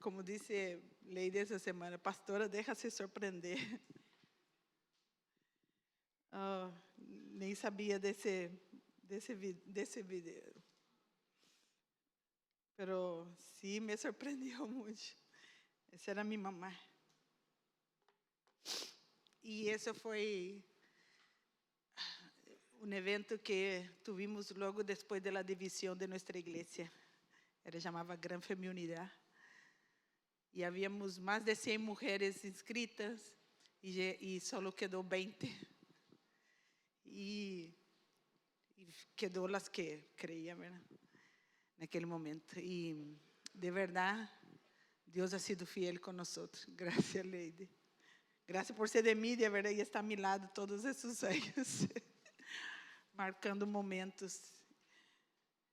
como disse Leide essa semana, pastora, deixa-se surpreender. Nem sabia desse vídeo. Pero sí me sorprendió mucho. Essa era minha mamá. E esse foi um evento que tuvimos logo depois da divisão de nossa igreja. Era chamava Gran Feminidade. E havíamos mais de 100 mulheres inscritas e só quedou 20. E quedou as que creia, verdade? Naquele momento. E, de verdade, Deus ha sido fiel com nós. Graças, Leide. Graças por ser de mídia, verdade? E estar a meu lado todos esses anos, marcando momentos,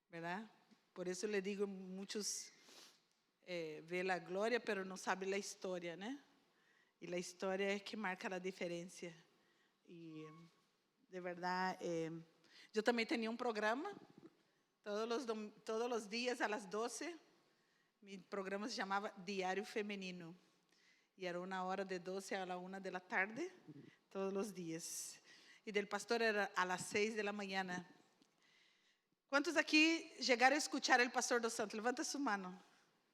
verdade? Por isso le digo, muitos vê a glória, pero não sabem a história, né? E a história é que marca a diferença. E, de verdade, eu também tinha um programa, todos os dias, às 12, meu programa se chamava Diário Feminino. E era 1 hora de 12 a 1 da tarde, todos os dias. E del pastor era às 6 da manhã. Quantos aqui chegaram a escuchar o pastor dos Santos? Levanta sua mão.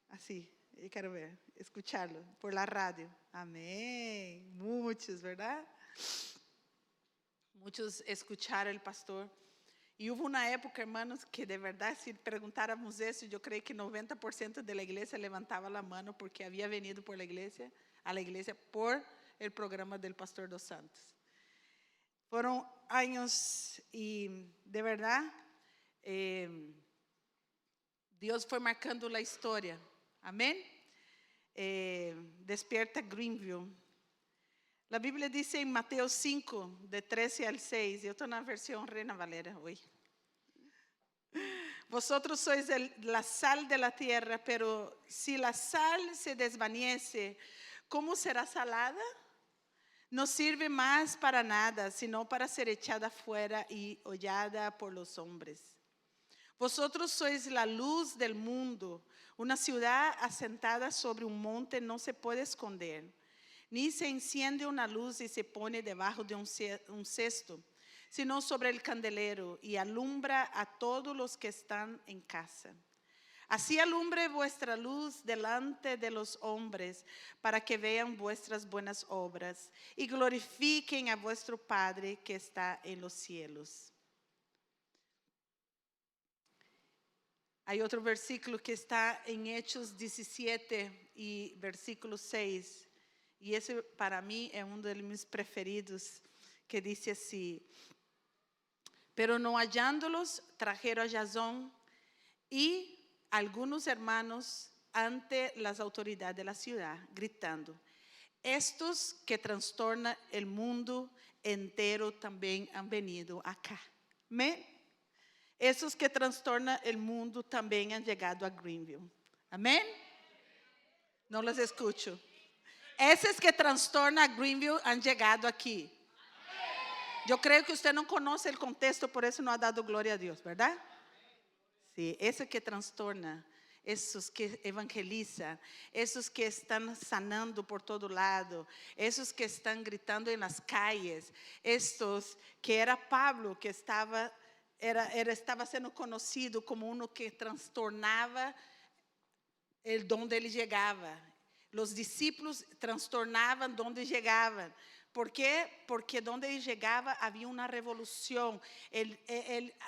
Assim, eu quero ver, escuchá-lo por la rádio. Amém. Muitos, verdade? Muitos escucharam o pastor. E houve uma época, hermanos, que de verdade, se perguntáramos isso, eu creio que 90% da igreja levantava a mão porque havia venido por a igreja por o programa do pastor dos Santos. Foram anos e, de verdade, Deus foi marcando a história. Amém? Despierta Greenville. A Bíblia diz em Mateus 5, de 13 al 6, eu estou na versão Reina Valera hoje. Vosotros sois la sal de la tierra, pero si la sal se desvanece, ¿cómo será salada? No sirve más para nada, sino para ser echada fuera y hollada por los hombres. Vosotros sois la luz del mundo. Una ciudad asentada sobre un monte no se puede esconder. Ni se enciende una luz y se pone debajo de un cesto, sino sobre el candelero y alumbra a todos los que están en casa. Así alumbre vuestra luz delante de los hombres, para que vean vuestras buenas obras y glorifiquen a vuestro Padre que está en los cielos. Hay otro versículo que está en Hechos 17 y versículo 6. Y ese para mí es uno de mis preferidos, que dice así: pero no hallándolos, trajeron a Jasón y algunos hermanos ante las autoridades de la ciudad, gritando: estos que trastornan el mundo entero también han venido acá. Amén. Estos que trastornan el mundo también han llegado a Greenville. Amén. No los escucho. Esses que trastornam a Greenville han chegado aqui. Eu creio que você não conhece o contexto, por isso não ha dado glória a Deus, verdade? Sim, esse que trastorna, esses que evangelizam, esses que estão sanando por todo lado, esses que estão gritando em las calles, estes que era Pablo, que estava sendo conhecido como um que trastornava o donde ele chegava. Os discípulos trastornavam onde chegavam. ¿Por quê? Porque onde ele chegava havia uma revolução.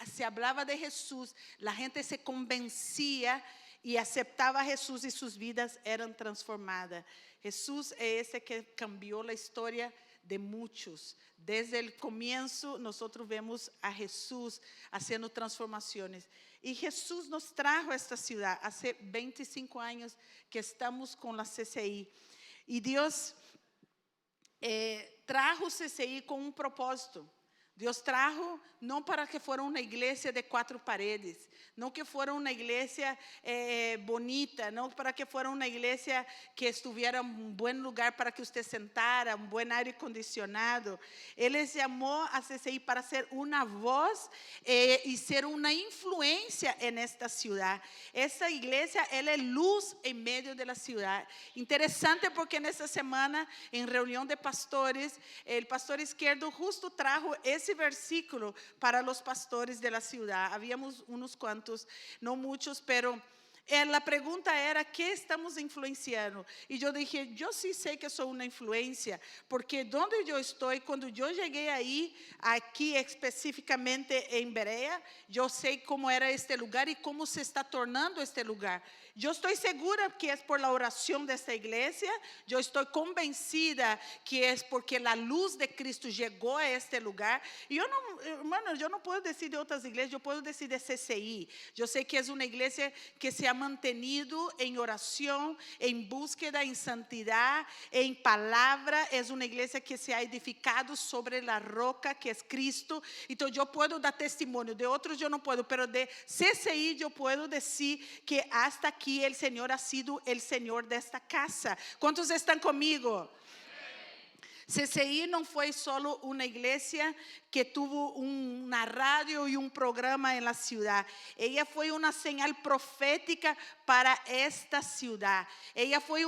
Se falava de Jesus, a gente se convencia e aceitava Jesus e suas vidas eram transformadas. Jesus é esse que cambiou a história de muitos. Desde o começo, nós vemos a Jesus fazendo transformações. E Jesus nos trajo a esta cidade. Há 25 anos que estamos com a CCI. E Deus trajo o CCI com um propósito. Dios trajo no para que fuera una iglesia de 4 paredes, no que fuera una iglesia bonita, no para que fuera una iglesia que estuviera en un buen lugar para que usted sentara, un buen aire acondicionado. Él les llamó a CCI para ser una voz y ser una influencia en esta ciudad. Esta iglesia, ela es luz en medio de la ciudad. Interesante porque en esta semana, en reunión de pastores, el pastor Izquierdo justo trajo ese versículo para los pastores de la ciudad. Habíamos unos cuantos, no muchos, pero la pregunta era, ¿qué estamos influenciando? Y yo dije, yo sí sé que soy una influencia, porque donde yo estoy, cuando yo llegué ahí, aquí específicamente en Berea, yo sé cómo era este lugar y cómo se está tornando este lugar. Yo estoy segura que es por la oración de esta iglesia, yo estoy convencida que es porque la luz de Cristo llegó a este lugar. Y yo no, hermano, yo no puedo decir de otras iglesias, yo puedo decir de CCI. Yo sé que es una iglesia que se ha mantenido en oración, en búsqueda, en santidad, en palabra. Es una iglesia que se ha edificado sobre la roca que es Cristo. Entonces yo puedo dar testimonio, de otros yo no puedo, pero de CCI yo puedo decir que hasta aquí el Señor ha sido el Señor de esta casa. ¿Cuántos están conmigo? CCI no fue solo una iglesia que tuvo una radio y un programa en la ciudad. Ella fue una señal profética para esta ciudad. Ella fue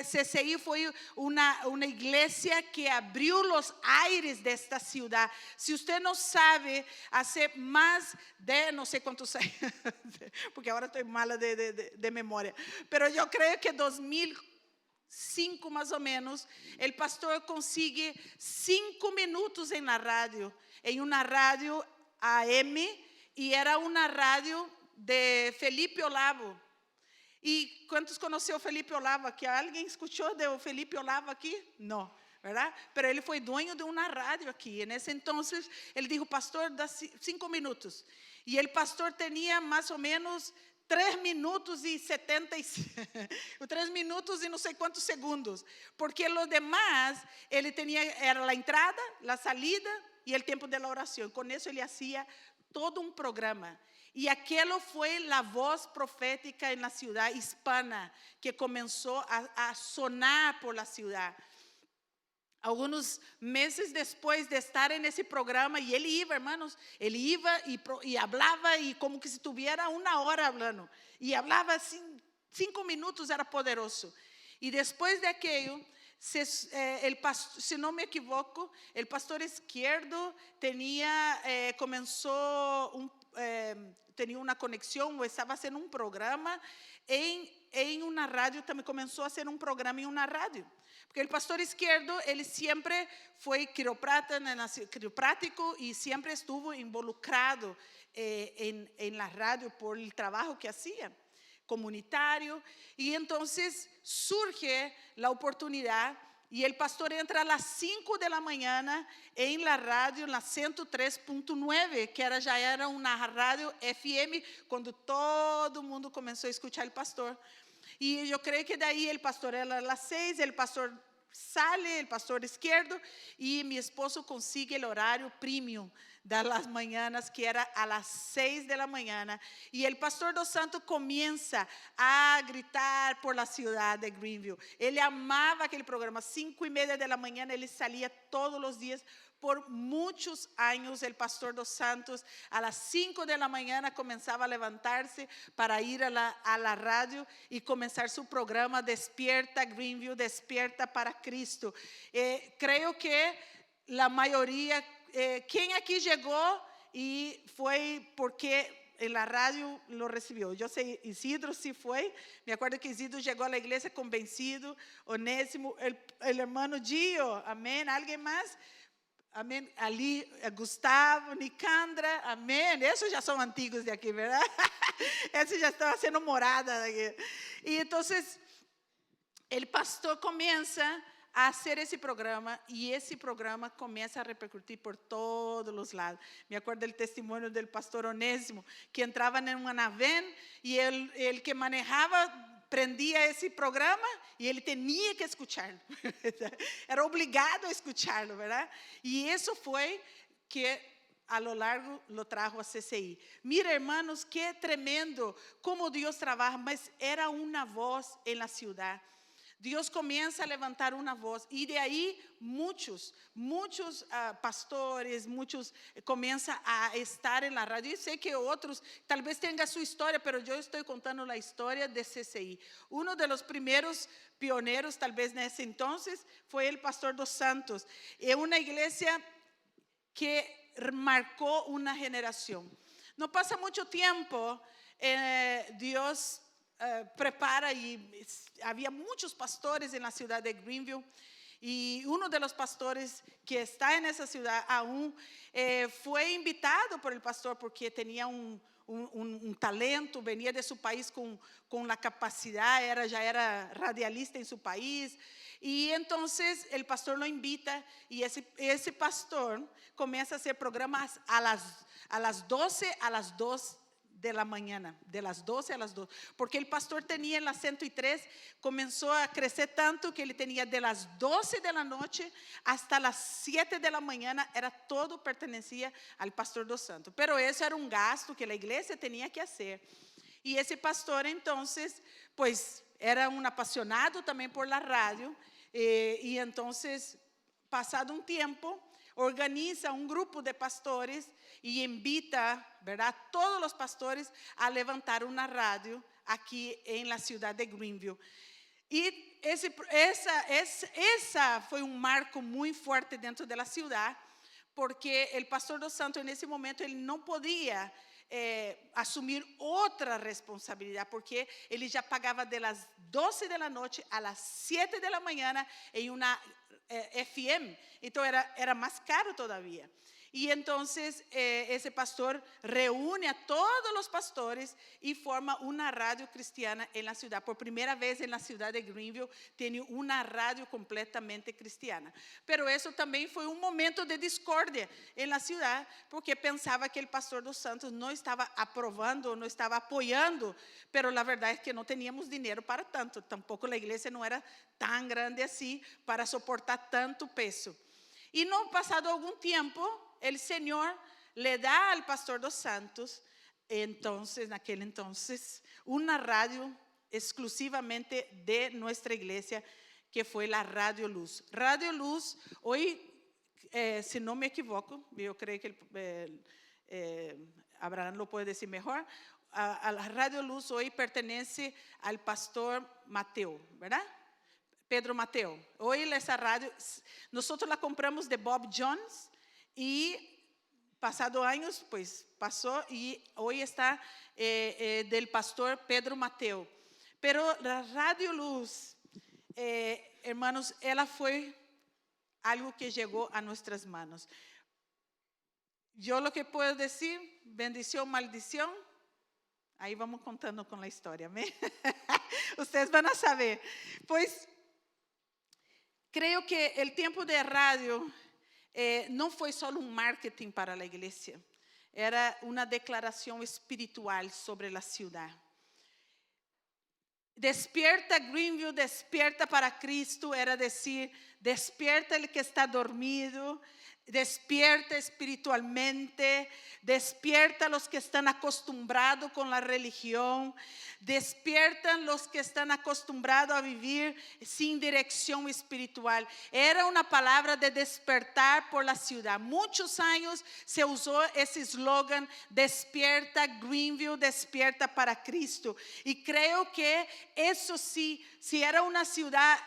CCI fue una iglesia que abrió los aires de esta ciudad. Si usted no sabe, hace más de no sé cuántos años, porque ahora estoy mala de memoria, pero yo creo que 2005 más o menos, el pastor consigue 5 minutos en la radio, en una radio AM, y era una radio de Felipe Olavo. ¿Y cuántos conoció Felipe Olavo aquí? ¿Alguien escuchó de Felipe Olavo aquí? No, ¿verdad? Pero él fue dueño de una radio aquí. En ese entonces, él dijo, pastor, da 5 minutos. Y el pastor tenía más o menos 3 minutos y 3 minutos y no sé cuántos segundos, porque lo demás él tenía, era la entrada, la salida y el tiempo de la oración. Con eso él hacía todo un programa. Y aquello fue la voz profética en la ciudad hispana que comenzó a sonar por la ciudad. Algunos meses después de estar en ese programa, y él iba, hermanos, él iba y hablaba, y como que si tuviera 1 hora hablando, y hablaba 5 minutos, era poderoso. Y después de aquello, si no me equivoco, el pastor Izquierdo tenía una conexión, o estaba haciendo un programa en una radio, también comenzó a hacer un programa en una radio. Porque el pastor Izquierdo, él siempre fue quiroprático y siempre estuvo involucrado en la radio por el trabajo que hacía, comunitario. Y entonces surge la oportunidad y el pastor entra a las 5 de la mañana en la radio, en la 103.9, que ya era una radio FM, cuando todo el mundo comenzó a escuchar al pastor. Y yo creo que de ahí el pastor era a las 6, el pastor sale, el pastor Izquierdo, y mi esposo consigue el horario premium de las mañanas, que era a las 6 de la mañana. Y el pastor Dos Santos comienza a gritar por la ciudad de Greenville. Él amaba aquel programa. 5:30 de la mañana, él salía todos los días. Por muchos años, el pastor Dos Santos a las 5 de la mañana comenzaba a levantarse para ir a la radio y comenzar su programa Despierta Greenville, Despierta para Cristo. Creo que la mayoría, ¿quién aquí llegó y fue porque en la radio lo recibió? Yo sé, Isidro sí fue. Me acuerdo que Isidro llegó a la iglesia convencido. Onésimo, el hermano Gio, amén. ¿Alguien más? Amén. Ali, Gustavo, Nicandra, amén. Esos ya son antiguos de aquí, ¿verdad? Esos ya están haciendo morada de aquí. Y entonces, el pastor comienza a hacer ese programa, y ese programa comienza a repercutir por todos los lados. Me acuerdo del testimonio del pastor Onésimo, que entraba en una van y el que manejaba prendía ese programa y él tenía que escucharlo. Era obligado a escucharlo, ¿verdad? Y eso fue que a lo largo lo trajo a CCI. Mira, hermanos, qué tremendo cómo Dios trabaja, mas era una voz en la ciudad. Dios comienza a levantar una voz y de ahí muchos pastores, muchos comienzan a estar en la radio. Y sé que otros tal vez tengan su historia, pero yo estoy contando la historia de CCI. Uno de los primeros pioneros tal vez en ese entonces fue el pastor dos Santos. Es una iglesia que marcó una generación. No pasa mucho tiempo, Dios prepara y había muchos pastores en la ciudad de Greenville y uno de los pastores que está en esa ciudad aún fue invitado por el pastor porque tenía un talento, venía de su país con la capacidad, ya era radialista en su país. Y entonces el pastor lo invita y ese pastor comienza a hacer programas a las 12 a las 2 de la mañana, de las 12 a las 2, porque el pastor tenía en la 103, comenzó a crecer tanto que él tenía de las 12 de la noche hasta las 7 de la mañana, todo pertenecía al pastor dos Santos, pero eso era un gasto que la iglesia tenía que hacer. Y ese pastor entonces, pues era un apasionado también por la radio, y entonces, pasado un tiempo, organiza un grupo de pastores y invita, ¿verdad?, todos los pastores a levantar una radio aquí en la ciudad de Greenville. Y esa fue un marco muy fuerte dentro de la ciudad, porque el pastor dos Santos en ese momento él no podía asumir otra responsabilidad, porque él ya pagaba de las 12 de la noche a las 7 de la mañana en una FM, entonces era más caro todavía. Y entonces ese pastor reúne a todos los pastores y forma una radio cristiana en la ciudad. Por primera vez en la ciudad de Greenville tiene una radio completamente cristiana. Pero eso también fue un momento de discordia en la ciudad, porque pensaba que el pastor dos Santos no estaba aprobando, no estaba apoyando, pero la verdad es que no teníamos dinero para tanto. Tampoco la iglesia no era tan grande así para soportar tanto peso. Y no pasado algún tiempo, el Señor le da al pastor dos Santos, en aquel entonces, una radio exclusivamente de nuestra iglesia, que fue la Radio Luz. Radio Luz, hoy, si no me equivoco, yo creo que Abraham lo puede decir mejor, a la Radio Luz hoy pertenece al pastor Mateo, ¿verdad? Pedro Mateo. Hoy esa radio, nosotros la compramos de Bob Jones y pasado años, pues pasó y hoy está del pastor Pedro Mateo. Pero la Radio Luz, hermanos, ella fue algo que llegó a nuestras manos. Yo lo que puedo decir, bendición, maldición, ahí vamos contando con la historia, ¿me? Ustedes van a saber. Pues creo que el tiempo de radio no fue solo un marketing para la iglesia, era una declaración espiritual sobre la ciudad. Despierta Greenville, despierta para Cristo, era decir, despierta el que está dormido, despierta espiritualmente, despierta los que están acostumbrados con la religión, despiertan los que están acostumbrados a vivir sin dirección espiritual. Era una palabra de despertar por la ciudad. Muchos años se usó ese eslogan, despierta Greenville, despierta para Cristo. Y creo que eso sí, si era una ciudad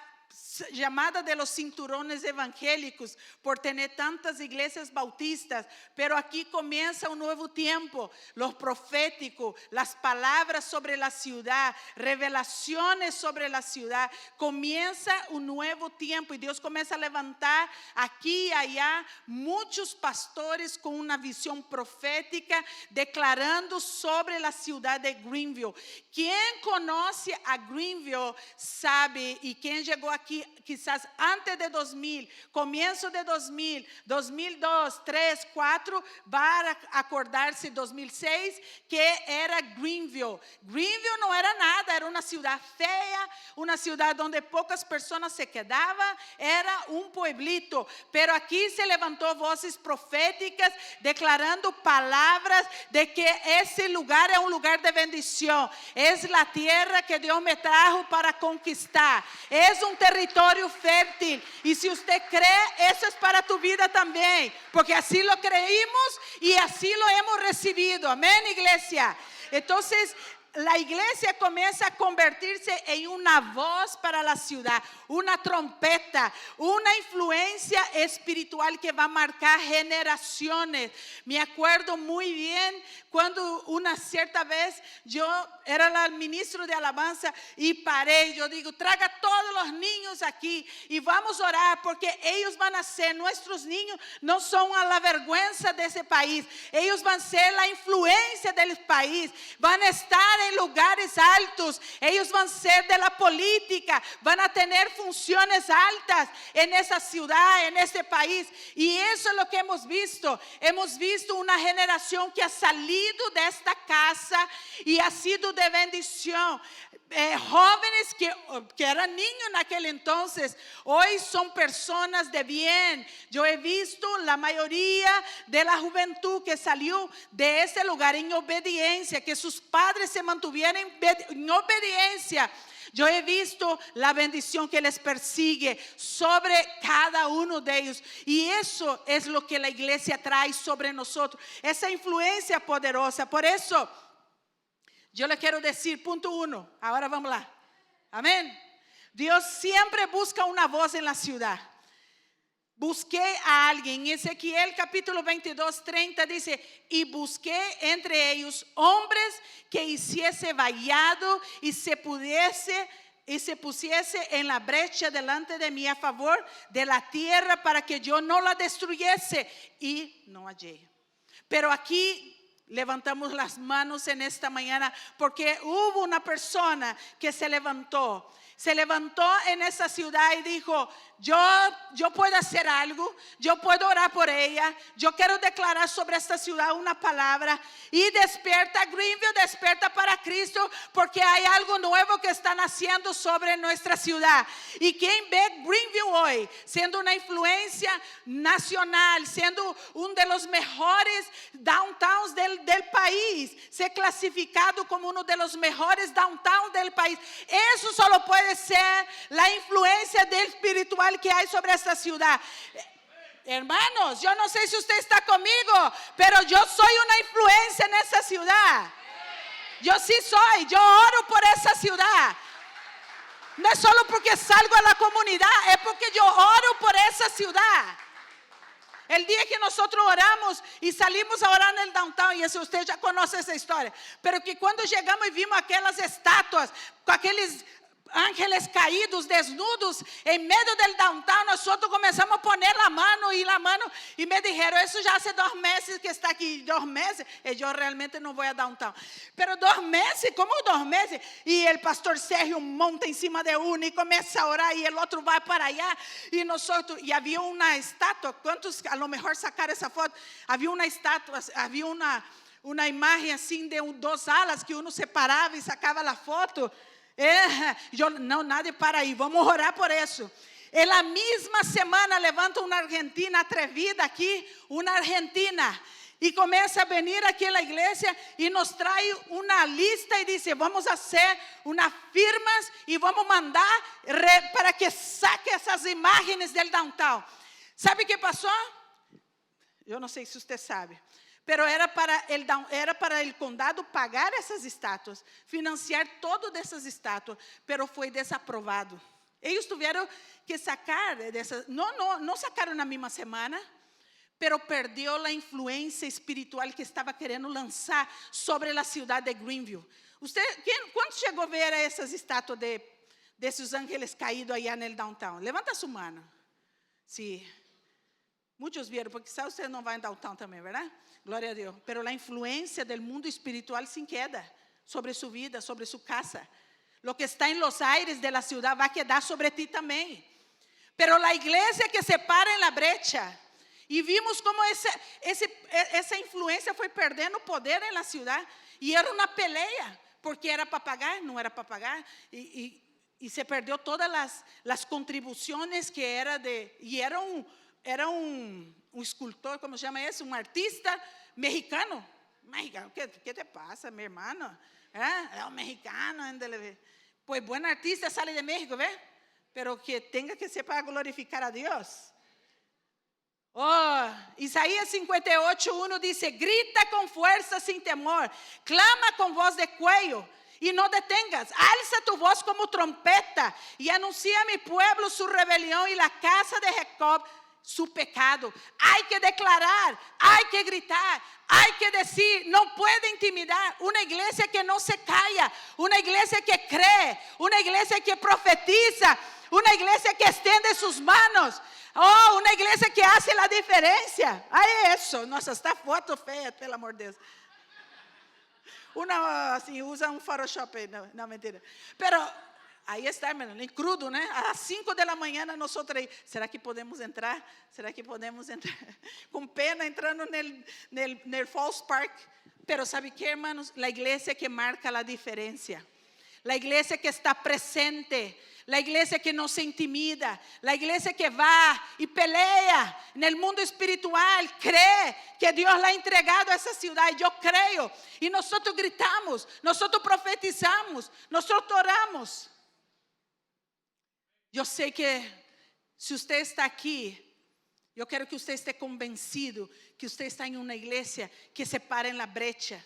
llamada de los cinturones evangélicos por tener tantas iglesias bautistas, pero aquí comienza un nuevo tiempo, los proféticos, las palabras sobre la ciudad, revelaciones sobre la ciudad, comienza un nuevo tiempo y Dios comienza a levantar aquí y allá muchos pastores con una visión profética declarando sobre la ciudad de Greenville. Quien conoce a Greenville sabe, y quien llegó a aquí quizás antes de 2000, comienzo de 2000, 2002, 3, 4, va a acordarse 2006 que era Greenville. Greenville no era nada, era una ciudad fea, una ciudad donde pocas personas se quedaban, era un pueblito, pero aquí se levantó voces proféticas declarando palabras de que ese lugar es un lugar de bendición, es la tierra que Dios me trajo para conquistar, es un territorio fértil, y si usted cree, eso es para tu vida también, porque así lo creímos y así lo hemos recibido, amén, iglesia. Entonces la iglesia comienza a convertirse en una voz para la ciudad, una trompeta, una influencia espiritual que va a marcar generaciones. Me acuerdo muy bien cuando una cierta vez yo era el ministro de alabanza y paré, yo digo, traiga todos los niños aquí y vamos a orar porque ellos van a ser, nuestros niños no son a la vergüenza de ese país, ellos van a ser la influencia del país, van a estar en lugares altos, ellos van a ser de la política, van a tener funciones altas en esa ciudad, en ese país, y eso es lo que hemos visto una generación que ha salido de esta casa y ha sido de bendición, jóvenes que eran niños en aquel entonces, hoy son personas de bien. Yo he visto la mayoría de la juventud que salió de ese lugar en obediencia, que sus padres se mantuvieron en obediencia. Yo he visto la bendición que les persigue sobre cada uno de ellos. Y eso es lo que la iglesia trae sobre nosotros. Esa influencia poderosa. Por eso, yo le quiero decir, punto 1. Ahora vamos lá. Amén. Dios siempre busca una voz en la ciudad. Busqué a alguien. En Ezequiel capítulo 22, 30 dice, y busqué entre ellos hombres que hiciese vallado y se pusiese en la brecha delante de mí a favor de la tierra para que yo no la destruyese, y no hallé. Pero aquí levantamos las manos en esta mañana porque hubo una persona que se levantó en esa ciudad y dijo, yo puedo hacer algo, yo puedo orar por ella, yo quiero declarar sobre esta ciudad una palabra, y despierta Greenville, despierta para Cristo, porque hay algo nuevo que están haciendo sobre nuestra ciudad. Y quien ve Greenville hoy siendo una influencia nacional, siendo uno de los mejores downtowns del país, ser clasificado como uno de los mejores downtowns del país, eso solo puede ser la influencia del espiritual que hay sobre esta ciudad. Hermanos, yo no sé si usted está conmigo, pero yo soy una influencia en esa ciudad. Yo sí soy, yo oro por esa ciudad. No es solo porque salgo a la comunidad, es porque yo oro por esa ciudad. El día que nosotros oramos y salimos a orar en el downtown, y eso usted ya conoce esa historia, pero que cuando llegamos y vimos aquelas estatuas con aqueles ángeles caídos, desnudos, en medio del downtown, nosotros comenzamos a poner la mano, y me dijeron, eso ya hace 2 meses que está aquí, 2 meses, y yo realmente no voy a downtown, pero 2 meses, ¿cómo 2 meses? Y el pastor Sergio monta encima de uno y comienza a orar, y el otro va para allá, y nosotros, y había una estatua, ¿cuántos a lo mejor sacar esa foto? Había una estatua, había una imagen así de 2 alas, que uno se paraba y sacaba la foto. Yo, no, nadie para ahí, vamos a orar por eso. En la misma semana levanta una argentina atrevida aquí, una argentina, y comienza a venir aquí a la iglesia y nos trae una lista y dice, vamos a hacer unas firmas y vamos a mandar para que saque esas imágenes del downtown. ¿Sabe qué pasó? Yo no sé si usted sabe, pero era para el condado pagar essas estátuas, financiar todas essas estátuas, pero foi desaprovado. Eles tiveram que sacar dessas, não sacaram na mesma semana, pero perdeu a influência espiritual que estava querendo lançar sobre a cidade de Greenville. Quando chegou a ver essas estátuas desses ángeles caídos aí no downtown? Levanta sua mano. Sí. Muitos vieram, porque quizás você não vai em downtown também, verdade? Glória a Deus. Pero a influência do mundo espiritual se queda sobre sua vida, sobre sua casa. lo que está en los aires de la ciudad va a quedar sobre ti también. Pero la iglesia que se para en la brecha, y vimos como esa influencia fue perdiendo poder en la ciudad, y era una pelea, porque era para pagar, no era para pagar, y se perdió todas las contribuciones que era y era un escultor, ¿cómo se llama eso? Un artista mexicano. ¿Qué te pasa, mi hermano? Es un mexicano, pues buen artista sale de México, ¿ves? Pero que tenga que ser para glorificar a Dios. Isaías 58:1 dice: grita con fuerza sin temor, clama con voz de cuello y no detengas, alza tu voz como trompeta y anuncia a mi pueblo su rebelión y la casa de Jacob su pecado. Hay que declarar, hay que gritar, hay que decir, no puede intimidar. Una iglesia que no se calla, una iglesia que cree, una iglesia que profetiza, una iglesia que extiende sus manos. Una iglesia que hace la diferencia. Eso, nossa, está foto feia, pelo amor de Deus. Una assim, usa um Photoshop, não, mentira. Pero aí está, hermano, em crudo, né? Às 5 da manhã, nós outros aí. Será que podemos entrar? Será que podemos entrar? Com pena, entrando no Falls Park. Pero sabe que, hermanos? La iglesia que marca la diferencia. La iglesia que está presente. La iglesia que no se intimida, la iglesia que va y pelea en el mundo espiritual, cree que Dios le ha entregado a esa ciudad. Yo creo. Y nosotros gritamos, nosotros profetizamos, nosotros oramos. Yo sé que si usted está aquí, yo quiero que usted esté convencido que usted está en una iglesia que se para en la brecha.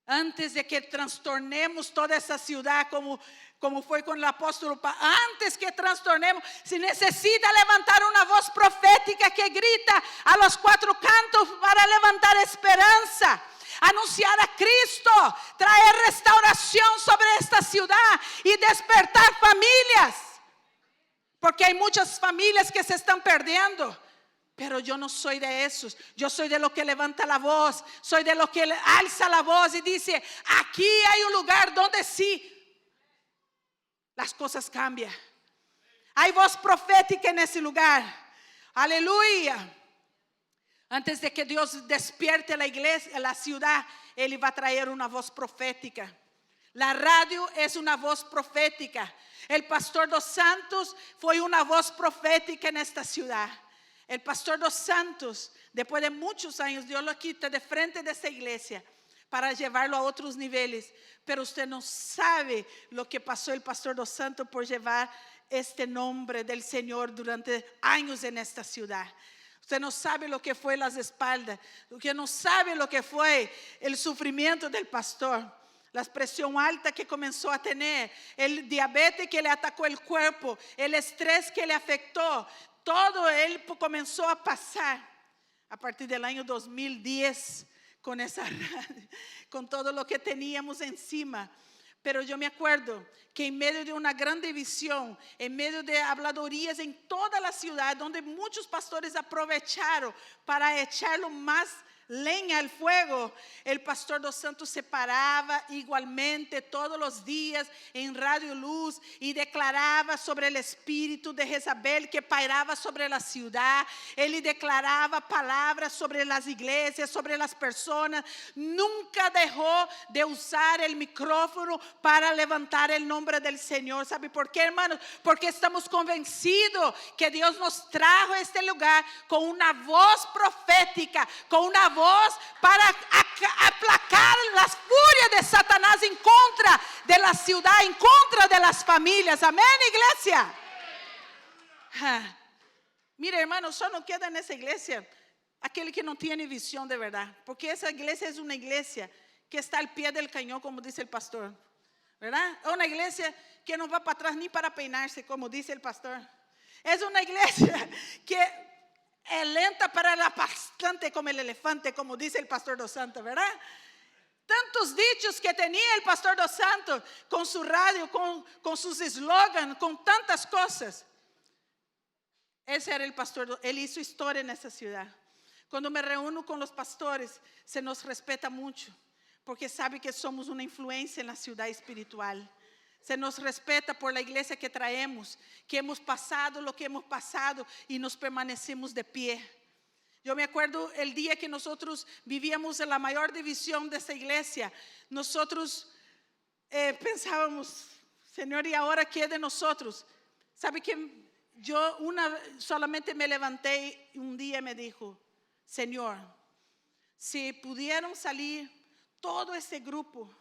Antes de que trastornemos toda essa ciudad, como foi com o apóstolo Paulo, antes que trastornemos, se necessita levantar uma voz profética que grita a los cuatro cantos para levantar esperança, anunciar a Cristo, traer restauração sobre esta ciudad e despertar famílias, porque há muitas famílias que se estão perdendo. Pero yo no soy de esos, yo soy de lo que levanta la voz, soy de lo que alza la voz y dice, aquí hay un lugar donde sí, las cosas cambian. Hay voz profética en ese lugar, aleluya. Antes de que Dios despierte la iglesia, la ciudad, Él va a traer una voz profética. La radio es una voz profética. El pastor dos Santos fue una voz profética en esta ciudad. El pastor dos Santos, después de muchos años, Dios lo quita de frente de esta iglesia para llevarlo a otros niveles. Pero usted no sabe lo que pasó el pastor dos Santos por llevar este nombre del Señor durante años en esta ciudad. Usted no sabe lo que fue las espaldas. Usted no sabe lo que fue el sufrimiento del pastor. La presión alta que comenzó a tener, el diabetes que le atacó el cuerpo, el estrés que le afectó. Todo él comenzó a pasar a partir del año 2010 con esa radio, con todo lo que teníamos encima. Pero yo me acuerdo que en medio de una gran división, en medio de habladurías en toda la ciudad, donde muchos pastores aprovecharon para echarlo más leña al fuego, el pastor dos Santos se paraba igualmente todos los días en Radio Luz y declaraba sobre el espíritu de Jezabel que pairaba sobre la ciudad. Él declaraba palabras sobre las iglesias, sobre las personas. Nunca dejó de usar el micrófono para levantar el nombre del Señor. ¿Sabe por qué, hermanos? Porque estamos convencidos que Dios nos trajo a este lugar con una voz profética, con una voz para aplacar las furias de Satanás en contra de la ciudad, en contra de las familias. Amén, iglesia. Mira, hermano, solo queda en esa iglesia aquel que no tiene visión de verdad, porque esa iglesia es una iglesia que está al pie del cañón, como dice el pastor, ¿verdad? Es una iglesia que no va para atrás ni para peinarse, como dice el pastor. Es una iglesia que es lenta para la bastante como el elefante, como dice el pastor dos Santos, ¿verdad? Tantos dichos que tenía el pastor dos Santos con su radio, con sus eslogans, con tantas cosas. Ese era el pastor, él hizo historia en esa ciudad. Cuando me reúno con los pastores, se nos respeta mucho, porque sabe que somos una influencia en la ciudad espiritual. Se nos respeta por la iglesia que traemos, que hemos pasado lo que hemos pasado y nos permanecemos de pie. Yo me acuerdo el día que nosotros vivíamos en la mayor división de esta iglesia. Nosotros pensábamos, Señor, ¿y ahora qué de nosotros? ¿Sabe que yo solamente me levanté un día y me dijo, Señor, si pudieron salir todo ese grupo,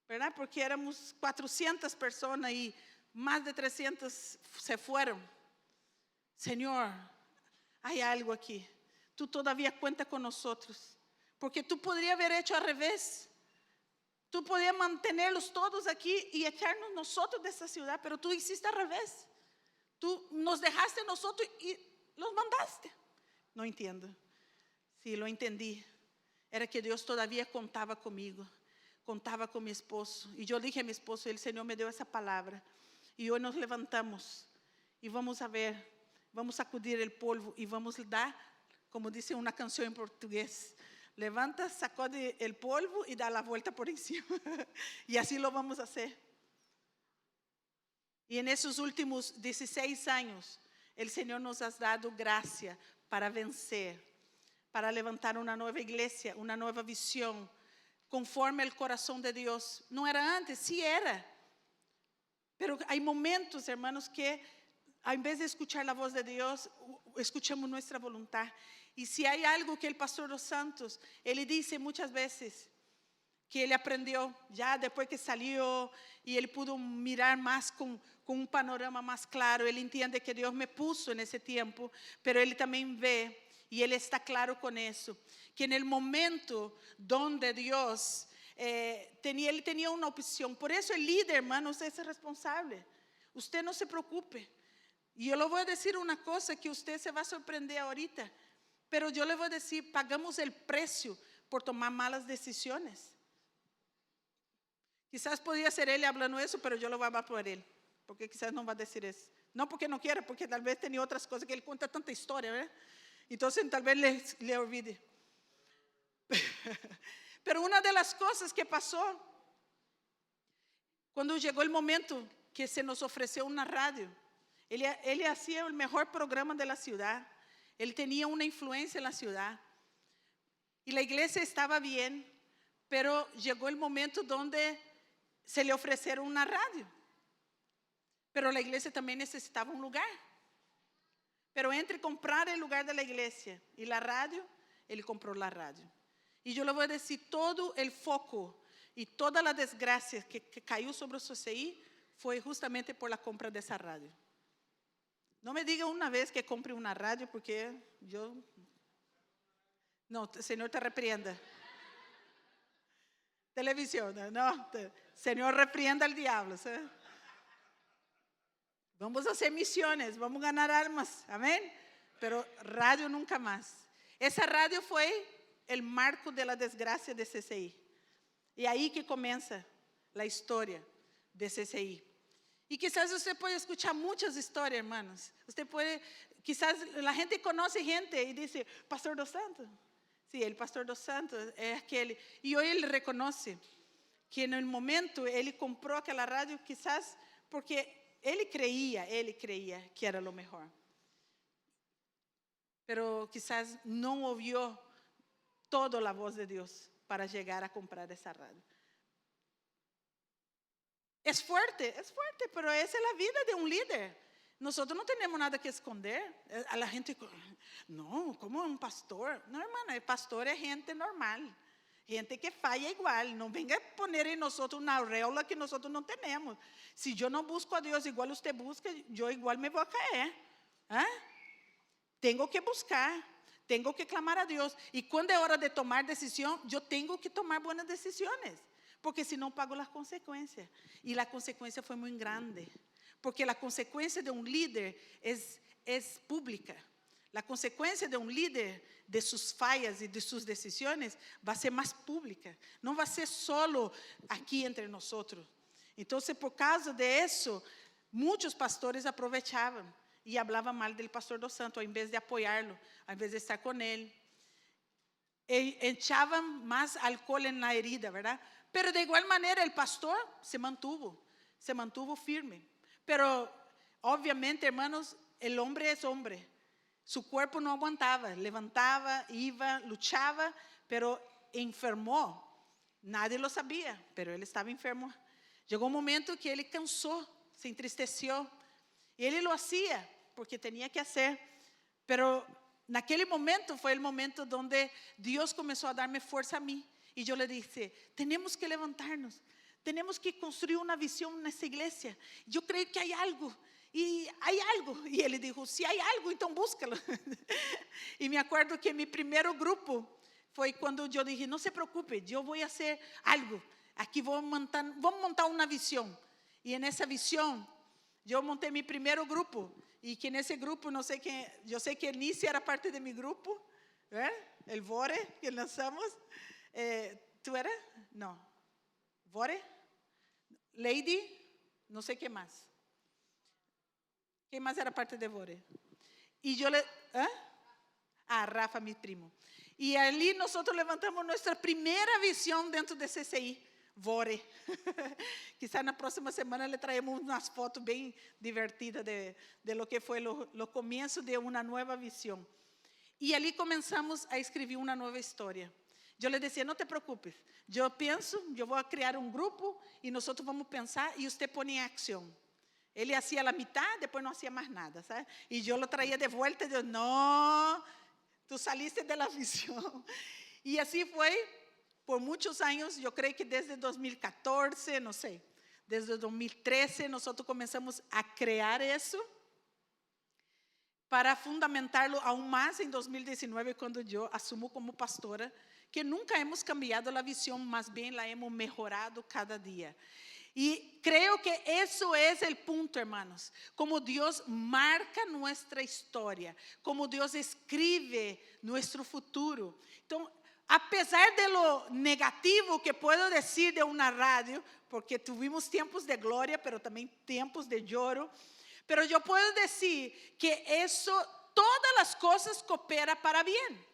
¿verdad? Porque éramos 400 personas y más de 300 se fueron. Señor, hay algo aquí. Tú todavía cuentas con nosotros. Porque tú podrías haber hecho al revés. Tú podías mantenerlos todos aquí y echarnos nosotros de esta ciudad, pero tú hiciste al revés. Tú nos dejaste nosotros y los mandaste. No entiendo. Sí, lo entendí. Era que Dios todavía contaba conmigo. Contaba con mi esposo. Y yo dije a mi esposo, el Señor me dio esa palabra. Y hoy nos levantamos y vamos a ver, vamos a sacudir el polvo y vamos a dar, como dice una canción en portugués, levanta, sacode el polvo y da la vuelta por encima. Y así lo vamos a hacer. Y en esos últimos 16 años, el Señor nos ha dado gracia para vencer, para levantar una nueva iglesia, una nueva visión, conforme el corazón de Dios. No era antes, sí era. Pero hay momentos, hermanos, que en vez de escuchar la voz de Dios, escuchamos nuestra voluntad. Y si hay algo que el pastor Dos Santos, él dice muchas veces, que él aprendió ya después que salió y él pudo mirar más con un panorama más claro. Él entiende que Dios me puso en ese tiempo, pero él también ve y él está claro con eso, que en el momento donde Dios él tenía una opción. Por eso el líder, hermano, usted es responsable. Usted no se preocupe. Y yo le voy a decir una cosa que usted se va a sorprender ahorita, pero yo le voy a decir, pagamos el precio por tomar malas decisiones. Quizás podía ser él hablando eso, pero yo lo voy a hablar por él, porque quizás no va a decir eso. No porque no quiera, porque tal vez tenía otras cosas, que él cuenta tanta historia, ¿verdad? Entonces tal vez le olvide. Pero una de las cosas que pasó, cuando llegó el momento que se nos ofreció una radio, él hacía el mejor programa de la ciudad, él tenía una influencia en la ciudad, y la iglesia estaba bien, pero llegó el momento donde se le ofrecieron una radio, pero la iglesia también necesitaba un lugar. Pero entre comprar el lugar de la iglesia y la radio, él compró la radio. Y yo le voy a decir, todo el foco y toda la desgracia que cayó sobre CCI fue justamente por la compra de esa radio. No me diga una vez que compre una radio, porque yo... No, el Señor te reprenda. Televisión, no, Señor reprenda al diablo, ¿sí? Vamos a hacer misiones, vamos a ganar almas, amén. Pero radio nunca más. Esa radio fue el marco de la desgracia de CCI. Y ahí que comienza la historia de CCI. Y quizás usted puede escuchar muchas historias, hermanos. Usted puede, quizás la gente conoce gente y dice, Pastor Dos Santos. Sí, el Pastor Dos Santos es aquel. Y hoy él reconoce que en el momento él compró aquella radio, quizás porque él creía que era lo mejor. Pero quizás no oyó toda la voz de Dios para llegar a comprar esa radio. Es fuerte, pero esa es la vida de un líder. Nosotros no tenemos nada que esconder. A la gente, no, como un pastor. No, hermano, el pastor es gente normal. Gente que falla igual. No venga a poner en nosotros una aureola que nosotros no tenemos. Si yo no busco a Dios igual usted busca, yo igual me voy a caer. ¿Ah? Tengo que buscar, tengo que clamar a Dios. Y cuando es hora de tomar decisión, yo tengo que tomar buenas decisiones. Porque si no pago las consecuencias. Y la consecuencia fue muy grande. Porque la consecuencia de un líder es pública. La consecuencia de un líder, de sus fallas y de sus decisiones, va a ser más pública. No va a ser solo aquí entre nosotros. Entonces, por causa de eso, muchos pastores aprovechaban y hablaban mal del pastor Dos Santos, en vez de apoyarlo, en vez de estar con él. echaban más alcohol en la herida, ¿verdad? Pero de igual manera el pastor se mantuvo firme. Pero obviamente, hermanos, el hombre es hombre. Su cuerpo no aguantaba, levantaba, iba, luchaba, pero enfermó. Nadie lo sabía, pero él estaba enfermo. Llegó un momento que él cansó, se entristeció. Y él lo hacía porque tenía que hacer. Pero en aquel momento fue el momento donde Dios comenzó a darme fuerza a mí. Y yo le dije, tenemos que levantarnos. Tenemos que construir una visión en esta iglesia. Yo creo que hay algo. Y hay algo. Y él dijo, si hay algo, entonces búscalo. Y me acuerdo que mi primer grupo fue cuando yo dije, no se preocupe, yo voy a hacer algo. Aquí vamos a montar una visión. Y en esa visión, yo monté mi primer grupo. Y que en ese grupo, no sé qué, yo sé que Nice era parte de mi grupo. El Vore que lanzamos. ¿Tú eras? No. ¿Vore? Lady, no sé qué más. ¿Qué más era parte de Vore? Y yo le... Rafa, mi primo. Y allí nosotros levantamos nuestra primera visión dentro de CCI, Vore. Quizá na próxima semana le traemos unas fotos bien divertidas de lo que fue lo comienzo de una nueva visión. Y allí comenzamos a escribir una nueva historia. Yo le decía, no te preocupes, yo pienso, yo voy a crear un grupo y nosotros vamos a pensar y usted pone en acción. Él hacía la mitad, después no hacía más nada, ¿sabes? Y yo lo traía de vuelta y yo, no, tú saliste de la visión. Y así fue por muchos años, yo creo que desde 2014, no sé, desde 2013 nosotros comenzamos a crear eso para fundamentarlo aún más en 2019 cuando yo asumo como pastora, que nunca hemos cambiado la visión, más bien la hemos mejorado cada día. Y creo que eso es el punto, hermanos, como Dios marca nuestra historia, como Dios escribe nuestro futuro. Entonces, a pesar de lo negativo que puedo decir de una radio, porque tuvimos tiempos de gloria, pero también tiempos de lloro, pero yo puedo decir que eso, todas las cosas cooperan para bien,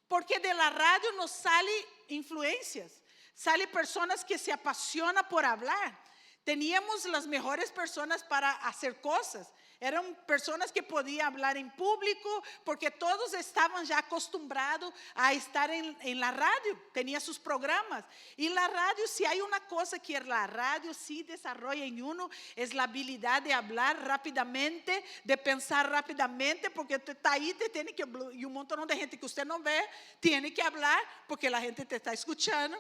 porque de la radio nos salen influencias, salen personas que se apasionan por hablar. Teníamos las mejores personas para hacer cosas. Eran personas que podían hablar en público porque todos estaban ya acostumbrados a estar en la radio. Tenía sus programas. Y la radio, si hay una cosa que la radio sí desarrolla en uno, es la habilidad de hablar rápidamente, de pensar rápidamente, porque usted está ahí, te tiene que, y un montón de gente que usted no ve, tiene que hablar porque la gente te está escuchando.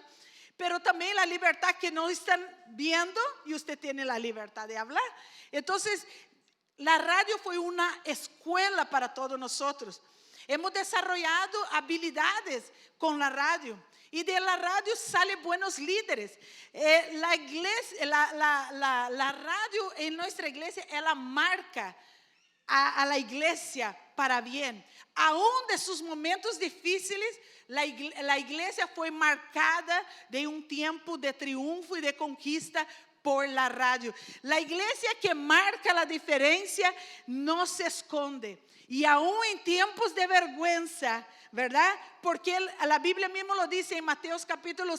Pero también la libertad que no están viendo y usted tiene la libertad de hablar. Entonces, la radio fue una escuela para todos nosotros. Hemos desarrollado habilidades con la radio. Y de la radio salen buenos líderes. La iglesia, la radio en nuestra iglesia, ella marca a la iglesia para bien. Aún de sus momentos difíciles, la iglesia fue marcada de un tiempo de triunfo y de conquista por la radio. La iglesia que marca la diferencia no se esconde. Y aún en tiempos de vergüenza, ¿verdad? Porque la Biblia mismo lo dice en Mateo capítulo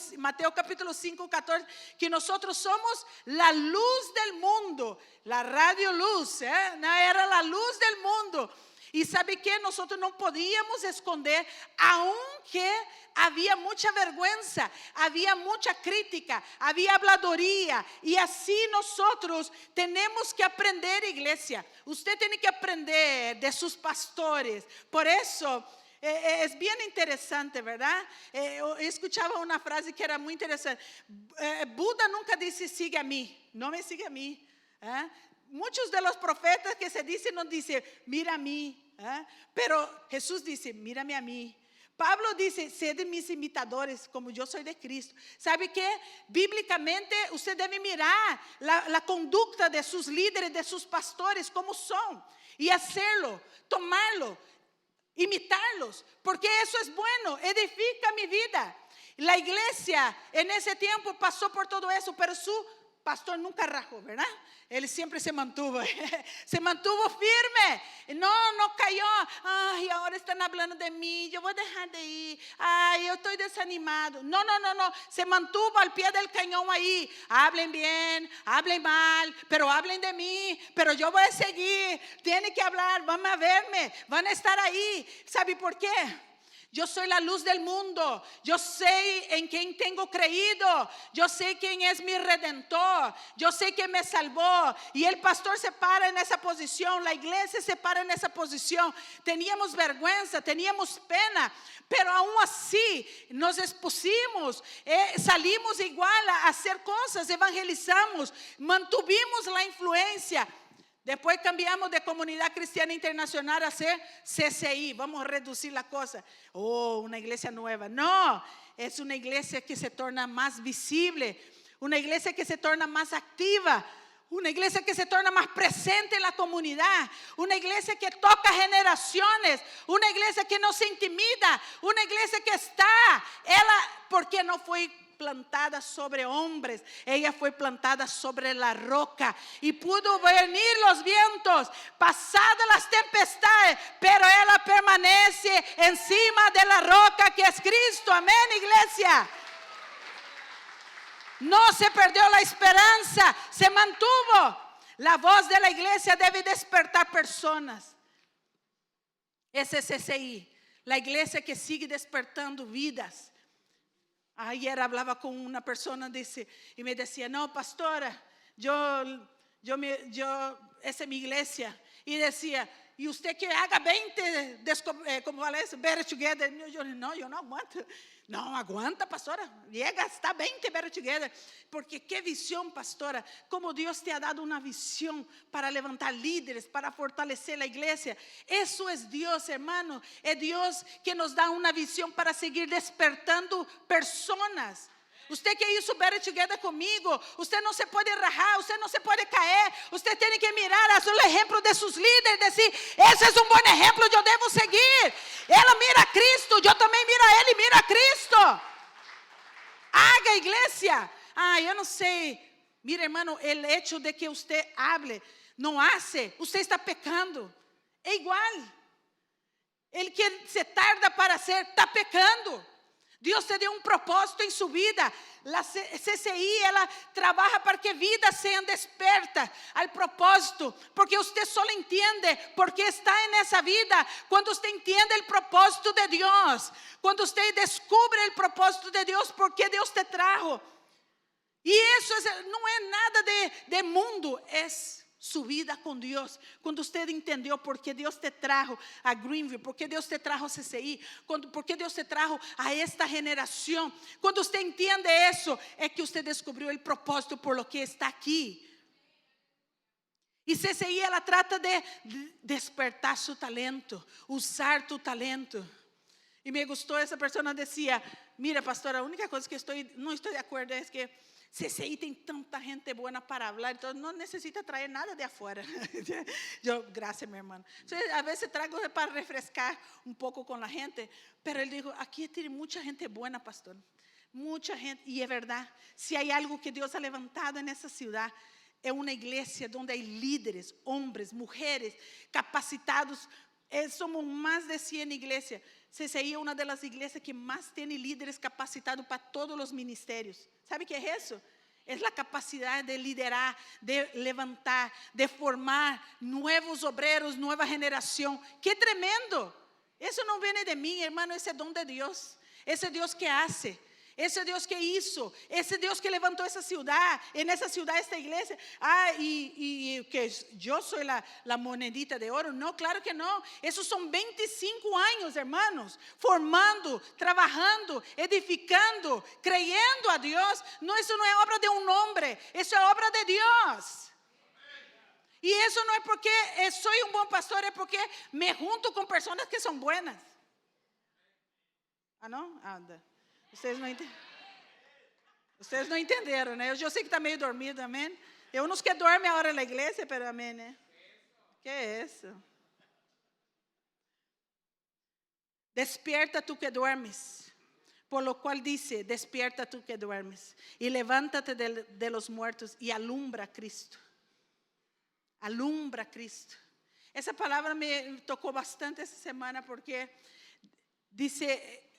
5, 14, que nosotros somos la luz del mundo. La radio luz, no era la luz del mundo. Y sabe que nosotros no podíamos esconder, aunque había mucha vergüenza, había mucha crítica, había habladuría. Y así nosotros tenemos que aprender, iglesia. Usted tiene que aprender de sus pastores. Por eso es bien interesante, ¿verdad? Escuchaba una frase que era muy interesante. Buda nunca dice, sigue a mí, no me sigue a mí. Muchos de los profetas que se dicen no dicen, mira a mí. Pero Jesús dice, mírame a mí. Pablo dice, sed mis imitadores como yo soy de Cristo. ¿Sabe qué? Bíblicamente usted debe mirar la conducta de sus líderes, de sus pastores, cómo son. Y hacerlo, tomarlo, imitarlos. Porque eso es bueno, edifica mi vida. La iglesia en ese tiempo pasó por todo eso, pero su pastor nunca rajó, ¿verdad? Él siempre se mantuvo, se mantuvo firme. No cayó. Ay, ahora están hablando de mí, yo voy a dejar de ir. Ay, yo estoy desanimado. No. Se mantuvo al pie del cañón ahí. Hablen bien, hablen mal, pero hablen de mí. Pero yo voy a seguir. Tienen que hablar, van a verme, van a estar ahí. ¿Sabe por qué? Yo soy la luz del mundo. Yo sé en quién tengo creído. Yo sé quién es mi redentor. Yo sé quién me salvó. Y el pastor se para en esa posición. La iglesia se para en esa posición. Teníamos vergüenza, teníamos pena. Pero aún así nos expusimos. Salimos igual a hacer cosas. Evangelizamos. Mantuvimos la influencia. Después cambiamos de Comunidad Cristiana Internacional a ser CCI. Vamos a reducir la cosa. Una iglesia nueva. No, es una iglesia que se torna más visible. Una iglesia que se torna más activa. Una iglesia que se torna más presente en la comunidad. Una iglesia que toca generaciones. Una iglesia que no se intimida. Una iglesia que está. Porque no fue plantada sobre hombres, ella fue plantada sobre la roca y pudo venir los vientos, pasadas las tempestades, pero ella permanece encima de la roca que es Cristo. Amén, iglesia. No se perdió la esperanza, se mantuvo. La voz de la iglesia debe despertar personas. Ese es CCI, la iglesia que sigue despertando vidas. Ayer hablaba con una persona y me decía, no, pastora, esa es mi iglesia. Y decía, y usted que haga 20, como vale eso, better together. Yo no aguanto. No aguanta, pastora. Llega hasta 20 better together. Porque qué visión, pastora. Como Dios te ha dado una visión para levantar líderes, para fortalecer la iglesia. Eso es Dios, hermano. Es Dios que nos da una visión para seguir despertando personas. Usted que hizo Better Together conmigo, usted no se puede rajar, usted no se puede caer. Usted tiene que mirar hacia el ejemplo de sus líderes, decir, ese es un buen ejemplo, yo debo seguir. Ella mira a Cristo, yo también miro a él y miro a Cristo. Haga, iglesia. Yo no sé. Mira, hermano, el hecho de que usted hable, no hace, usted está pecando. Es igual. El que se tarda para hacer, está pecando. Dios te dio un propósito en su vida. La CCI, ela trabaja para que vidas sean despertas al propósito. Porque usted solo entiende por qué está en esa vida cuando usted entiende el propósito de Dios. Cuando usted descubre el propósito de Dios, por qué Dios te trajo. Y eso no es nada de mundo, es su vida con Dios. Cuando usted entendió por qué Dios te trajo a Greenville, por qué Dios te trajo a CCI, por qué Dios te trajo a esta generación. Cuando usted entiende eso, es que usted descubrió el propósito por lo que está aquí. Y CCI, ela trata de despertar su talento, usar tu talento. Y me gustó, esa persona decía, mira, pastora, la única cosa que no estoy de acuerdo es que CCI tem tanta gente buena para hablar, entonces no necesita traer nada de afuera. Yo, gracias, mi hermano. Entonces, a veces traigo para refrescar un poco con la gente, pero él dijo, aquí tiene mucha gente buena, pastor. Mucha gente, y es verdad, si hay algo que Dios ha levantado en esa ciudad, es una iglesia donde hay líderes, hombres, mujeres, capacitados. Somos más de 100 iglesias. CCI es una de las iglesias que más tiene líderes capacitados para todos los ministerios. ¿Sabe qué es eso? Es la capacidad de liderar, de levantar, de formar nuevos obreros, nueva generación. ¡Qué tremendo! Eso no viene de mí, hermano, ese es don de Dios. Ese Dios que hace. Ese Dios que hizo, ese Dios que levantó esa ciudad, en esa ciudad esta iglesia. Y que yo soy la monedita de oro. No, claro que no. Esos son 25 años, hermanos, formando, trabajando, edificando, creyendo a Dios. No, eso no es obra de un hombre, eso es obra de Dios. Y eso no es porque soy un buen pastor, es porque me junto con personas que son buenas. ¿No? Anda. Ustedes não entenderam, né? Eu sei que está meio dormido, amém? Eu não que dorme a hora na igreja, pero amém, né? Que é isso? Despierta tu que duermes, Por lo cual dice, despierta tú que duermes y levántate de los muertos y alumbra a Cristo. Alumbra a Cristo. Esa palabra me tocó bastante esta semana porque dice,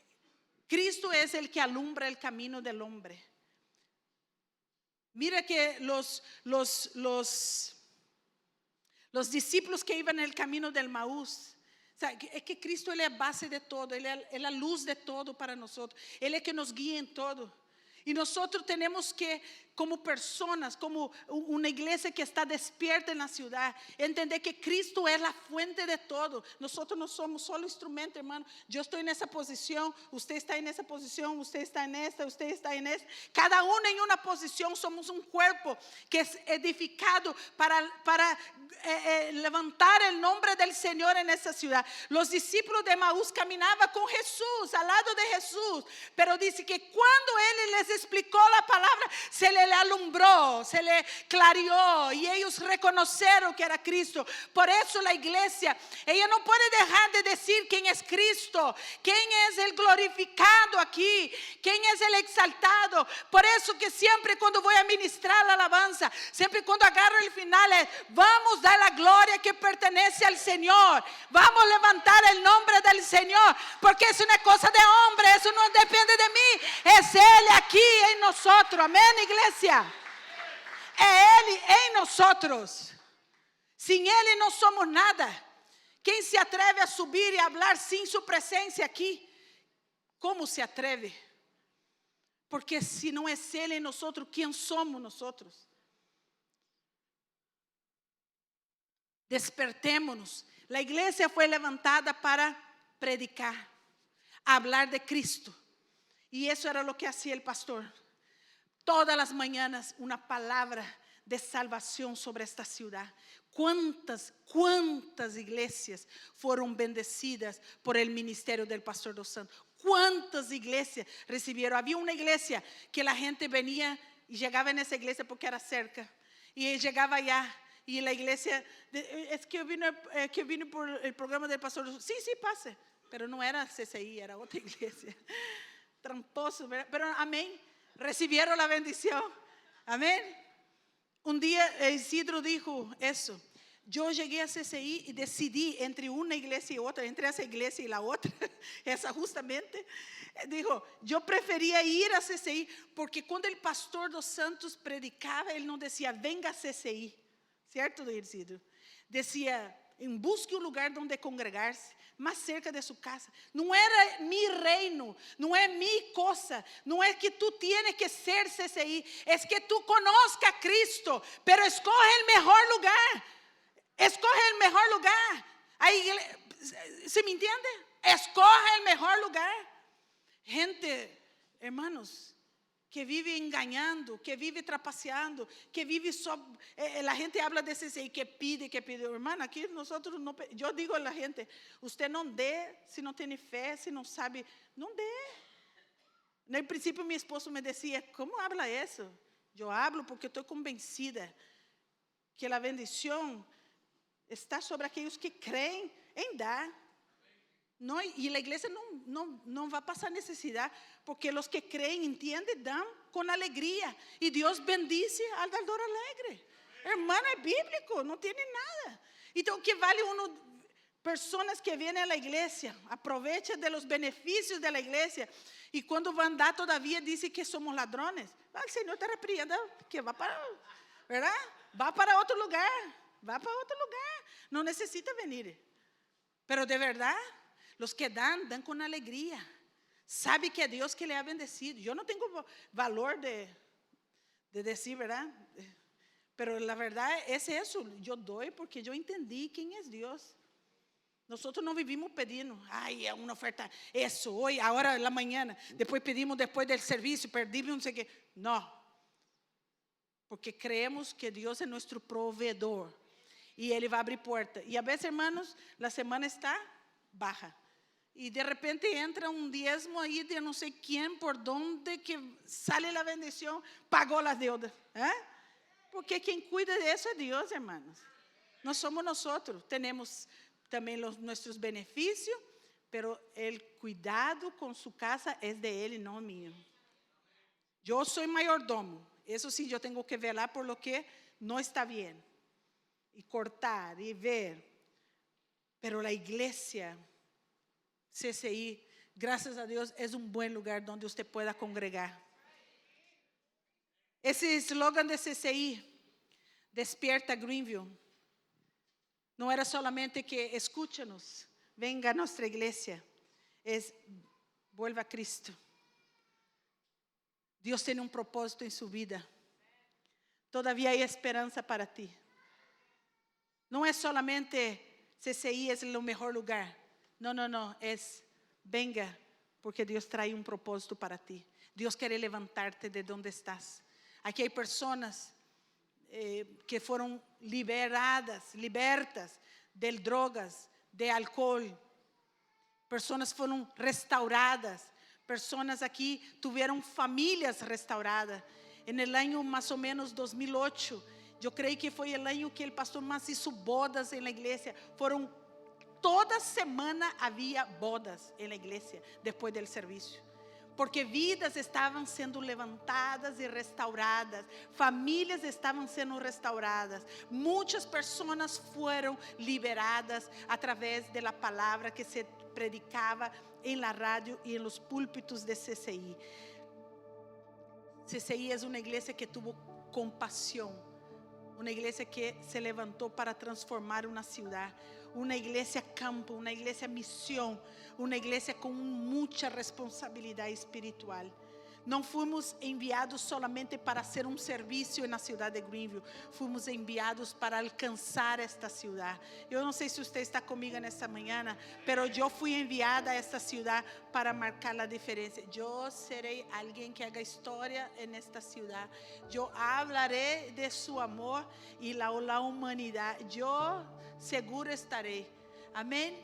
Cristo es el que alumbra el camino del hombre. Mira que los discípulos que iban en el camino del Maús, o sea, es que Cristo Él es base de todo, Él es la luz de todo para nosotros, Él es que nos guía en todo. Y nosotros tenemos que, como personas, como una iglesia que está despierta en la ciudad, entender que Cristo es la fuente de todo. Nosotros no somos solo instrumento, hermano. Yo estoy en esa posición, usted está en esa posición, usted está en esta, usted está en esta. Cada uno en una posición, somos un cuerpo que es edificado para levantar el nombre del Señor en esa ciudad. Los discípulos de Maús caminaban con Jesús, al lado de Jesús, pero dice que cuando Él les explicó la palabra, se le alumbró, se le clareó y ellos reconocieron que era Cristo. Por eso la iglesia, ella no puede dejar de decir quién es Cristo, quién es el glorificado aquí, quién es el exaltado. Por eso que siempre cuando voy a ministrar la alabanza, siempre cuando agarro el final es, vamos a dar la gloria que pertenece al Señor, vamos a levantar el nombre del Señor, porque es una cosa de hombre, eso no depende de mí, es Él aquí en nosotros. Amén, iglesia. Es Él en nosotros. Sin Él no somos nada. ¿Quién se atreve a subir y a hablar sin su presencia aquí? ¿Cómo se atreve? Porque si no es Él en nosotros, ¿quién somos nosotros? Despertémonos. La iglesia fue levantada para predicar, hablar de Cristo. Y eso era lo que hacía el pastor. Todas las mañanas una palabra de salvación sobre esta ciudad. ¿Cuántas iglesias fueron bendecidas por el ministerio del pastor Dos Santos? ¿Cuántas iglesias recibieron? Había una iglesia que la gente venía y llegaba en esa iglesia porque era cerca. Y llegaba allá. Y la iglesia, es que yo vine por el programa del pastor. Sí, pase. Pero no era CCI, era otra iglesia. Tramposo, ¿verdad? Pero amén. Recibieron la bendición. Amén. Un día Isidro dijo eso. Yo llegué a CCI y decidí entre una iglesia y otra, entre esa iglesia y la otra, esa justamente. Dijo, yo prefería ir a CCI porque cuando el pastor Dos Santos predicaba, él no decía, venga a CCI. ¿Cierto, Isidro? Decía, busque un lugar donde congregarse, más cerca de su casa. No era mi reino, no es mi cosa, no es que tú tienes que ser CCI, es que tú conozcas a Cristo, pero escoge el mejor lugar. Escoge el mejor lugar. Ahí, ¿se me entiende? Escoge el mejor lugar. Gente, hermanos, que vive engañando, que vive trapaceando, que vive la gente habla de CCI, que pide, hermano, aquí nosotros no, yo digo a la gente, usted no dé, si no tiene fe, si no sabe, no dé. En el principio mi esposo me decía, ¿cómo habla eso? Yo hablo porque estoy convencida que la bendición está sobre aquellos que creen en dar. No, y la iglesia no va a pasar necesidad, porque los que creen, entienden, dan con alegría. Y Dios bendice al dador alegre. Hermana, es bíblico, no tiene nada. Entonces, ¿qué vale personas que vienen a la iglesia, aprovechan de los beneficios de la iglesia, y cuando van a dar todavía dicen que somos ladrones? El Señor te reprenda, que va para, ¿verdad? Va para otro lugar, no necesita venir. Pero de verdad, los que dan con alegría. Sabe que es Dios que le ha bendecido. Yo no tengo valor de decir, ¿verdad? Pero la verdad es eso. Yo doy porque yo entendí quién es Dios. Nosotros no vivimos pidiendo, ay, una oferta, eso, hoy, ahora en la mañana. Después pedimos después del servicio, perdimos no sé qué. No. Porque creemos que Dios es nuestro proveedor. Y Él va a abrir puertas. Y a veces, hermanos, la semana está baja. Y de repente entra un diezmo ahí de no sé quién, por donde que sale la bendición, pagó las deudas. Porque quien cuida de eso es Dios, hermanos. No somos nosotros. Tenemos también nuestros beneficios, pero el cuidado con su casa es de él y no mío. Yo soy mayordomo, eso sí, yo tengo que velar por lo que no está bien, y cortar, y ver, pero la iglesia, CCI, gracias a Dios, es un buen lugar donde usted pueda congregar. Ese eslogan de CCI, Despierta Greenville, no era solamente que escúchanos, venga a nuestra iglesia, es vuelva a Cristo. Dios tiene un propósito en su vida. Todavía hay esperanza para ti. No es solamente CCI es el mejor lugar. No, es venga, porque Dios trae un propósito para ti. Dios quiere levantarte de donde estás. Aquí hay personas que fueron libertas de drogas, de alcohol. Personas fueron restauradas. Personas aquí tuvieron familias restauradas. En el año más o menos 2008, yo creí que fue el año que el pastor más hizo bodas en la iglesia. Toda semana había bodas en la iglesia después del servicio. Porque vidas estavam sendo levantadas e restauradas, famílias estavam sendo restauradas, muitas pessoas foram liberadas através da palavra que se predicava em la rádio e nos púlpitos de CCI. CCI é uma igreja que tuvo compaixão, uma igreja que se levantou para transformar uma cidade. Uma igreja campo, uma igreja missão, uma igreja com muita responsabilidade espiritual. Não fomos enviados solamente para hacer um serviço na cidade de Greenville, fomos enviados para alcançar esta cidade. Eu não sei se você está comigo nesta manhã, mas eu fui enviada a esta cidade para marcar a diferença. Eu serei alguém que haga história nesta cidade. Eu hablaré de su amor e la humanidade. Eu seguro estarei. Amém?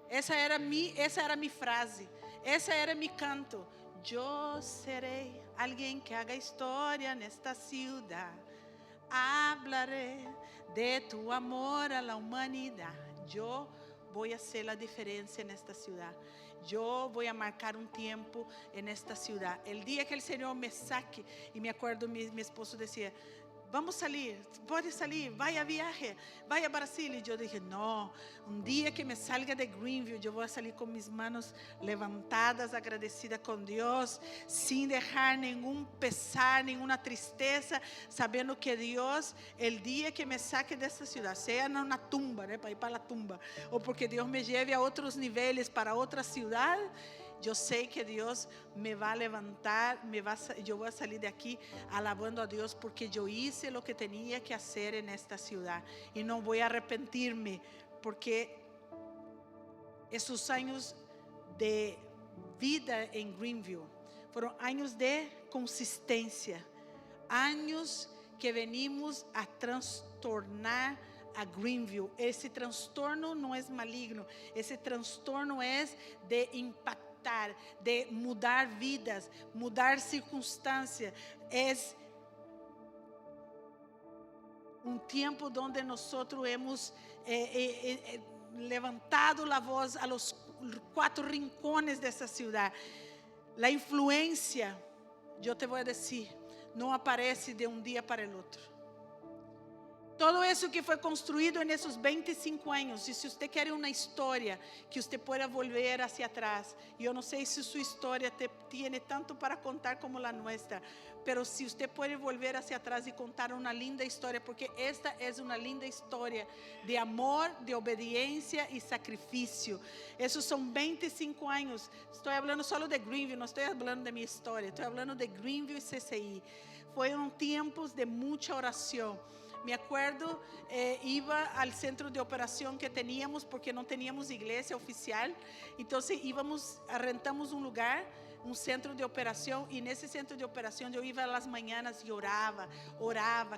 Essa era minha frase. Essa era meu canto. Eu serei alguém que haga história nesta ciudad. Hablaré de tu amor a la humanidad. Eu vou fazer a diferença nesta ciudad. Eu vou marcar um tempo nesta ciudad. El dia que o Senhor me saque, e me acuerdo, mi esposo dizia: vamos salir, pode salir, vai a viaje, vai a Brasil. E eu dije, não, um dia que me salga de Greenville, eu vou sair com minhas manos levantadas, agradecida com Deus, sem deixar nenhum pesar, nenhuma tristeza, sabendo que Deus, el dia que me saque dessa cidade, seja na tumba, né, para ir para a tumba, ou porque Deus me lleve a outros níveis, para outra cidade, eu sei que Deus me vai levantar, eu vou sair daqui alabando a Deus, porque eu hice o que tinha que fazer nesta cidade e não vou arrepentir-me, porque esses anos de vida em Greenville foram anos de consistência, anos que venimos a transtornar a Greenville. Esse transtorno não é maligno, esse transtorno é de impactar, de mudar vidas, mudar circunstâncias. É um tempo onde nós hemos levantado a voz a los 4 rincones dessa cidade. A influência, eu te vou dizer, não aparece de um dia para o outro. Todo isso que foi construído nesses 25 anos, e se você quer uma história que você pueda volver hacia atrás, eu não sei se sua história tem tanto para contar como a nossa, mas se você pode volver hacia atrás e contar uma linda história, porque esta é uma linda história de amor, de obediência e sacrifício. Esses são 25 anos. Estou falando só de Greenville, não estou falando de minha história, estou falando de Greenville e CCI. Foram tempos de muita oração. Me acuerdo, iba al centro de operación que teníamos porque no teníamos iglesia oficial. Entonces rentamos un lugar um centro de operação, e nesse centro de operação eu ia às manhãs e orava,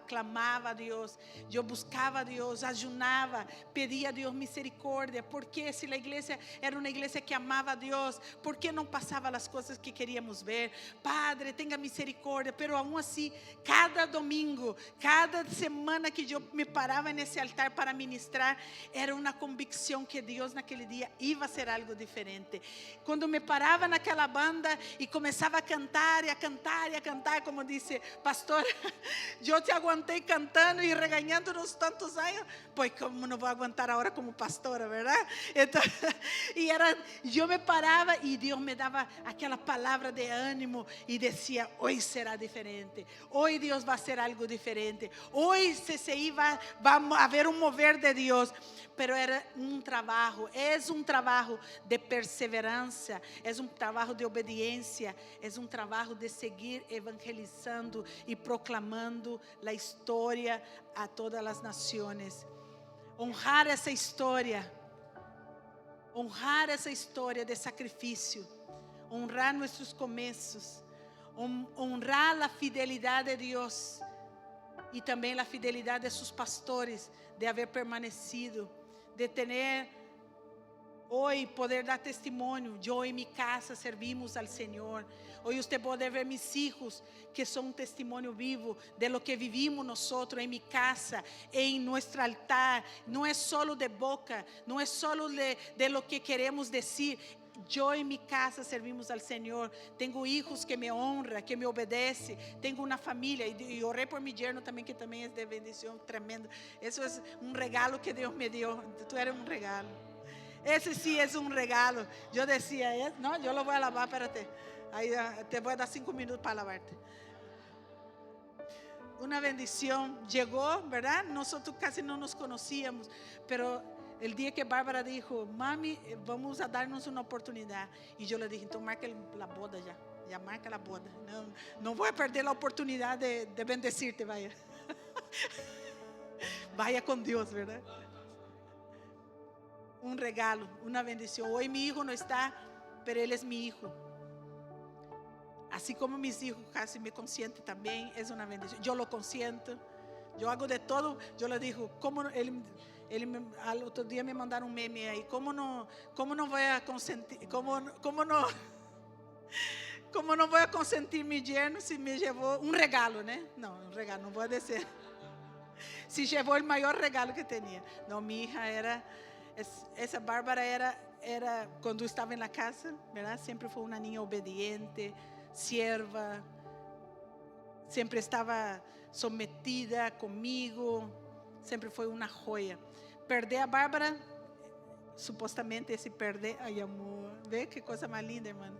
clamava a Deus, eu buscava a Deus, ayunava, pedia a Deus misericórdia, porque se a igreja era uma igreja que amava a Deus, por que não passava as coisas que queríamos ver? Padre, tenha misericórdia, pero aún assim, cada domingo, cada semana que eu me parava nesse altar para ministrar, era uma convicção que Deus naquele dia ia fazer algo diferente. Quando me parava naquela banda e começava a cantar e a cantar e a cantar, como disse pastor, eu te aguantei cantando e regañando nos tantos anos, pois como não vou aguentar agora como pastora, verdade? Então, eu me parava e Deus me dava aquela palavra de ânimo e dizia: hoje será diferente, hoje Deus vai ser algo diferente, hoje CCI vai haver um mover de Deus. Pero era um trabalho, é um trabalho de perseverança, é um trabalho de obediência, é um trabalho de seguir evangelizando e proclamando a história a todas as nações. Honrar essa história de sacrifício, honrar nossos começos, honrar a fidelidade de Deus e também a fidelidade de seus pastores, de haver permanecido, de ter hoje poder dar testemunho. Eu e minha casa servimos ao Senhor. Hoje você pode ver meus filhos, que são um testemunho vivo de lo que vivimos nós em minha casa, em nosso altar. Não é só de boca, não é só de lo que queremos dizer. Eu e minha casa servimos ao Senhor. Tenho filhos que me honram, que me obedecem. Tenho uma família e orei por meu yerno também, que também é de bendição tremendo. Isso é um regalo que Deus me deu. Tu eres um regalo. Esse sim é um regalo. Eu dizia, não, eu lo vou lavar para ti. Aí te vou dar 5 minutos para lavarte. Uma bendição. Chegou, verdade? Nós quase não nos conhecíamos, pero el dia que Bárbara dijo: mami, vamos a darnos uma oportunidade. E eu le dije: então marca a boda já. Já marca a boda. Não vou perder a oportunidade de bendecirte, vaya. Vaya com Deus, verdade? Um regalo, uma bendição. Hoje meu filho não está, pero ele é meu filho. Assim como mis hijos casi me consienten também, é uma bendição. Eu lo consiento, eu hago de todo. Eu le digo, como ele outro dia me mandaram um meme aí, como não vou a consentir, como não vou a consentir meu yerno se me levou um regalo, né? Não, um regalo, não vou dizer. Se levou o maior regalo que tinha. Não, minha hija era, essa Bárbara era quando estava na casa, verdade? Sempre foi uma niña obediente, sierva, sempre estava sometida comigo, sempre foi uma joia. Perder a Bárbara, supostamente esse perder, ai amor, vê que coisa mais linda, irmão.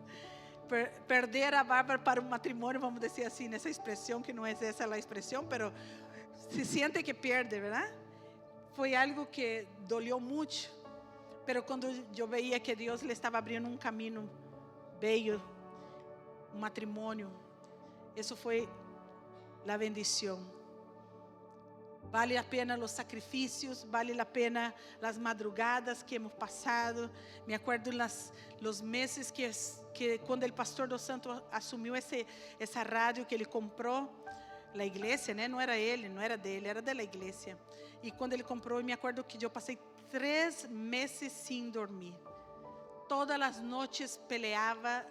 Perder a Bárbara para um matrimônio, vamos dizer assim, nessa expressão, que não é essa a expressão, mas se sente que perde, verdade? Foi algo que dolió muito, mas quando eu veia que Deus lhe estava abrindo um caminho bello, um matrimônio, isso foi a bendição. Vale a pena os sacrifícios, vale a pena as madrugadas que hemos passado. Me acuerdo los meses que quando o pastor dos Santos assumiu essa rádio que ele comprou, a igreja, né? Não era ele, não era dele, era da igreja. E quando ele comprou, me acuerdo que eu passei 3 meses sem dormir. Todas as noites peleava.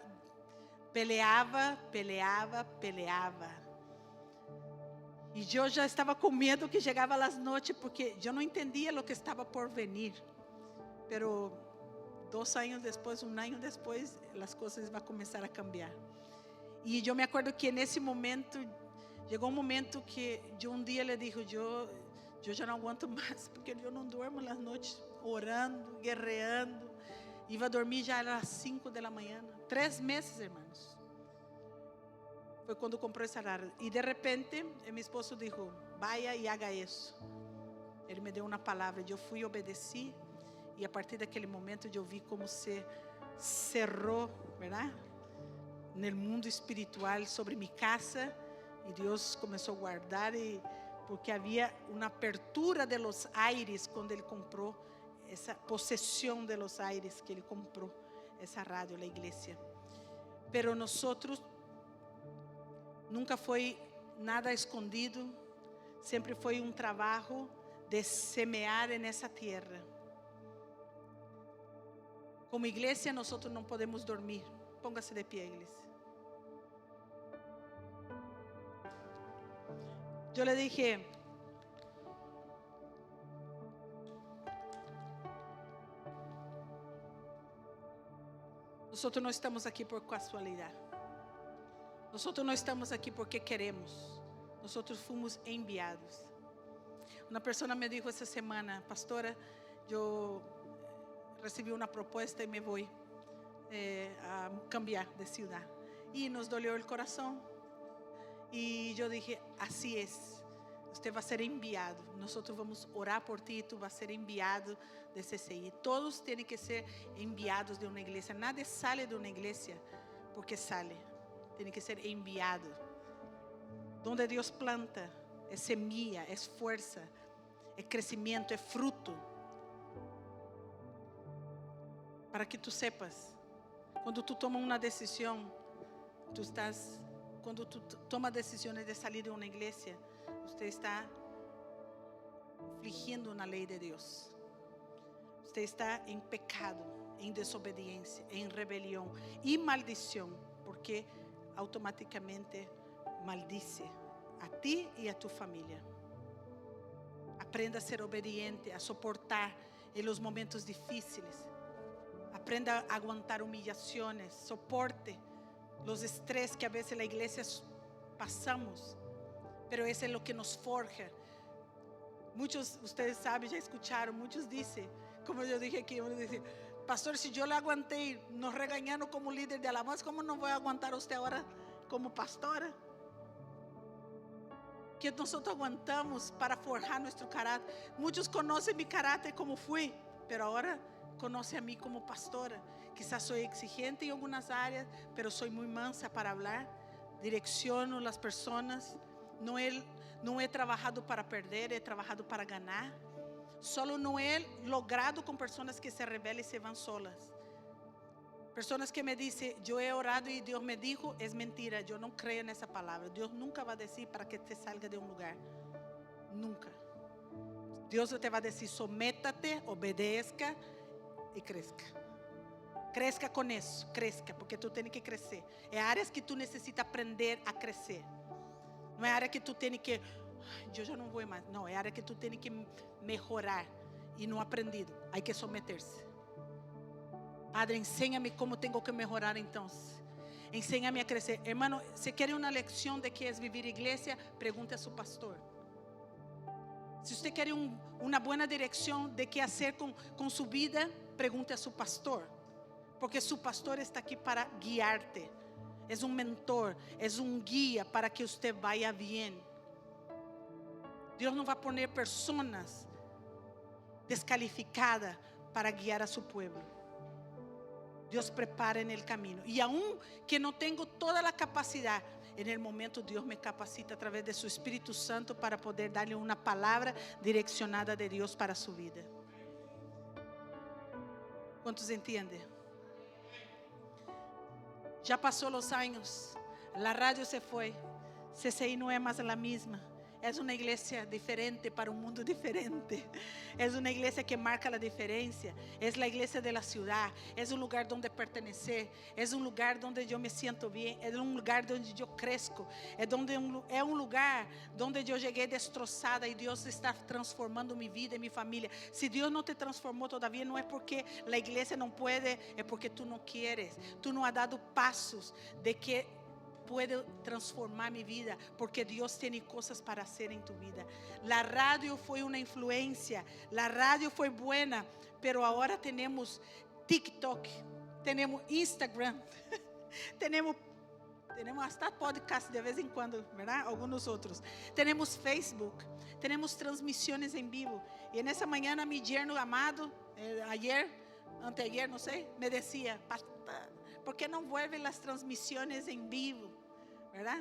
E eu já estava com medo que chegava as noites, porque eu não entendia o que estava por vir. Pero 2 anos depois, 1 ano depois, as coisas vão começar a cambiar. E eu me acordo que nesse momento, chegou um momento que eu um dia le digo, eu já não aguento mais, porque eu não durmo nas noites, orando, guerreando. Iba a dormir já às 5 da manhã. 3 meses, irmãos. Foi quando comprou essa rádio. E de repente, meu esposo disse: vaya e haga isso. Ele me deu uma palavra. Eu fui e obedeci. E a partir daquele momento, eu vi como se cerrou, verdade? No mundo espiritual sobre minha casa. E Deus começou a guardar. Porque havia uma apertura de los aires quando ele comprou. Essa possessão de los aires que ele comprou. Essa rádio, a igreja. pero nosotros nunca foi nada escondido, sempre foi um trabalho de semear nessa terra. Como igreja, nós não podemos dormir. Póngase de pé, igreja. Eu le dije, nós não estamos aqui por casualidade. Nós não estamos aqui porque queremos. Nós fomos enviados. Uma pessoa me disse essa semana, pastora, eu recebi uma proposta e me vou a cambiar de cidade. E nos dolió o coração. E eu dije, assim é. Você vai ser enviado. Nós vamos orar por ti e tu vas ser enviado de CCI. Todos têm que ser enviados de uma igreja. Nada sale de uma igreja porque sale. Tem que ser enviado. Donde Deus planta, é semilla, é força, é crescimento, é fruto. Para que tu sepas, quando tu tomas uma decisão, quando tu toma decisões de sair de uma igreja, você está infringindo na lei de Deus. Você está em pecado, em desobediência, em rebelião e maldição, porque automaticamente maldice a ti e a tu família. Aprenda a ser obediente, a suportar em los momentos difíceis. Aprenda a aguantar humillações, soporte los estrés que a veces la iglesia pasamos, pero eso es lo que nos forja. Muchos, ustedes saben, ya escucharon, muchos dicen, como yo dije aquí, uno dice, pastor, si yo le aguanté, nos regañaron como líder de alabanza, ¿cómo no voy a aguantar a usted ahora como pastora? Que nosotros aguantamos para forjar nuestro carácter. Muchos conocen mi carácter como fui, pero ahora conocen a mí como pastora. Quizás soy exigente en algunas áreas, pero soy muy mansa para hablar. Direcciono las personas. No he trabajado para perder, he trabajado para ganar. Solo no he logrado con personas que se rebelan y se van solas. Personas que me dicen, yo he orado y Dios me dijo, es mentira, yo no creo en esa palabra. Dios nunca va a decir para que te salga de un lugar. Nunca. Dios te va a decir, sométate, obedezca y crezca. Crezca con eso, crezca, porque tú tienes que crecer. Hay áreas que tú necesitas aprender a crecer. No hay áreas que tú tienes que, yo ya no voy más. No, hay áreas que tú tienes que mejorar y no aprendido. Hay que someterse. Padre, enséñame cómo tengo que mejorar entonces. Enséñame a crecer. Hermano, si quiere una lección de qué es vivir iglesia, pregunte a su pastor. Si usted quiere una buena dirección de qué hacer con su vida, pregunte a su pastor. Porque su pastor está aquí para guiarte. Es un mentor, es un guía para que usted vaya bien. Dios no va a poner personas descalificadas para guiar a su pueblo. Dios prepara en el camino. Y aun que no tengo toda la capacidad, en el momento Dios me capacita a través de su Espíritu Santo para poder darle una palabra direccionada de Dios para su vida. ¿Cuántos entienden? Ya pasó los años, la radio se fue, CCI no es más la misma. Es una iglesia diferente para un mundo diferente. Es una iglesia que marca la diferencia. Es la iglesia de la ciudad. Es un lugar donde pertenecer. Es un lugar donde yo me siento bien. Es un lugar donde yo crezco. Es un lugar donde yo llegué destrozada y Dios está transformando mi vida y mi familia. Si Dios no te transformó todavía, no es porque la iglesia no puede, es porque tú no quieres. Tú no has dado pasos de que puedo transformar mi vida, porque Dios tiene cosas para hacer en tu vida. La radio fue una influencia, la radio fue buena, pero ahora tenemos TikTok, tenemos Instagram, tenemos hasta podcast de vez en cuando, ¿verdad? Algunos otros. Tenemos Facebook, tenemos transmisiones en vivo. Y en esa mañana mi yerno amado, anteayer, no sé, me decía, pastor, ¿por qué no vuelven las transmisiones en vivo? ¿Verdad?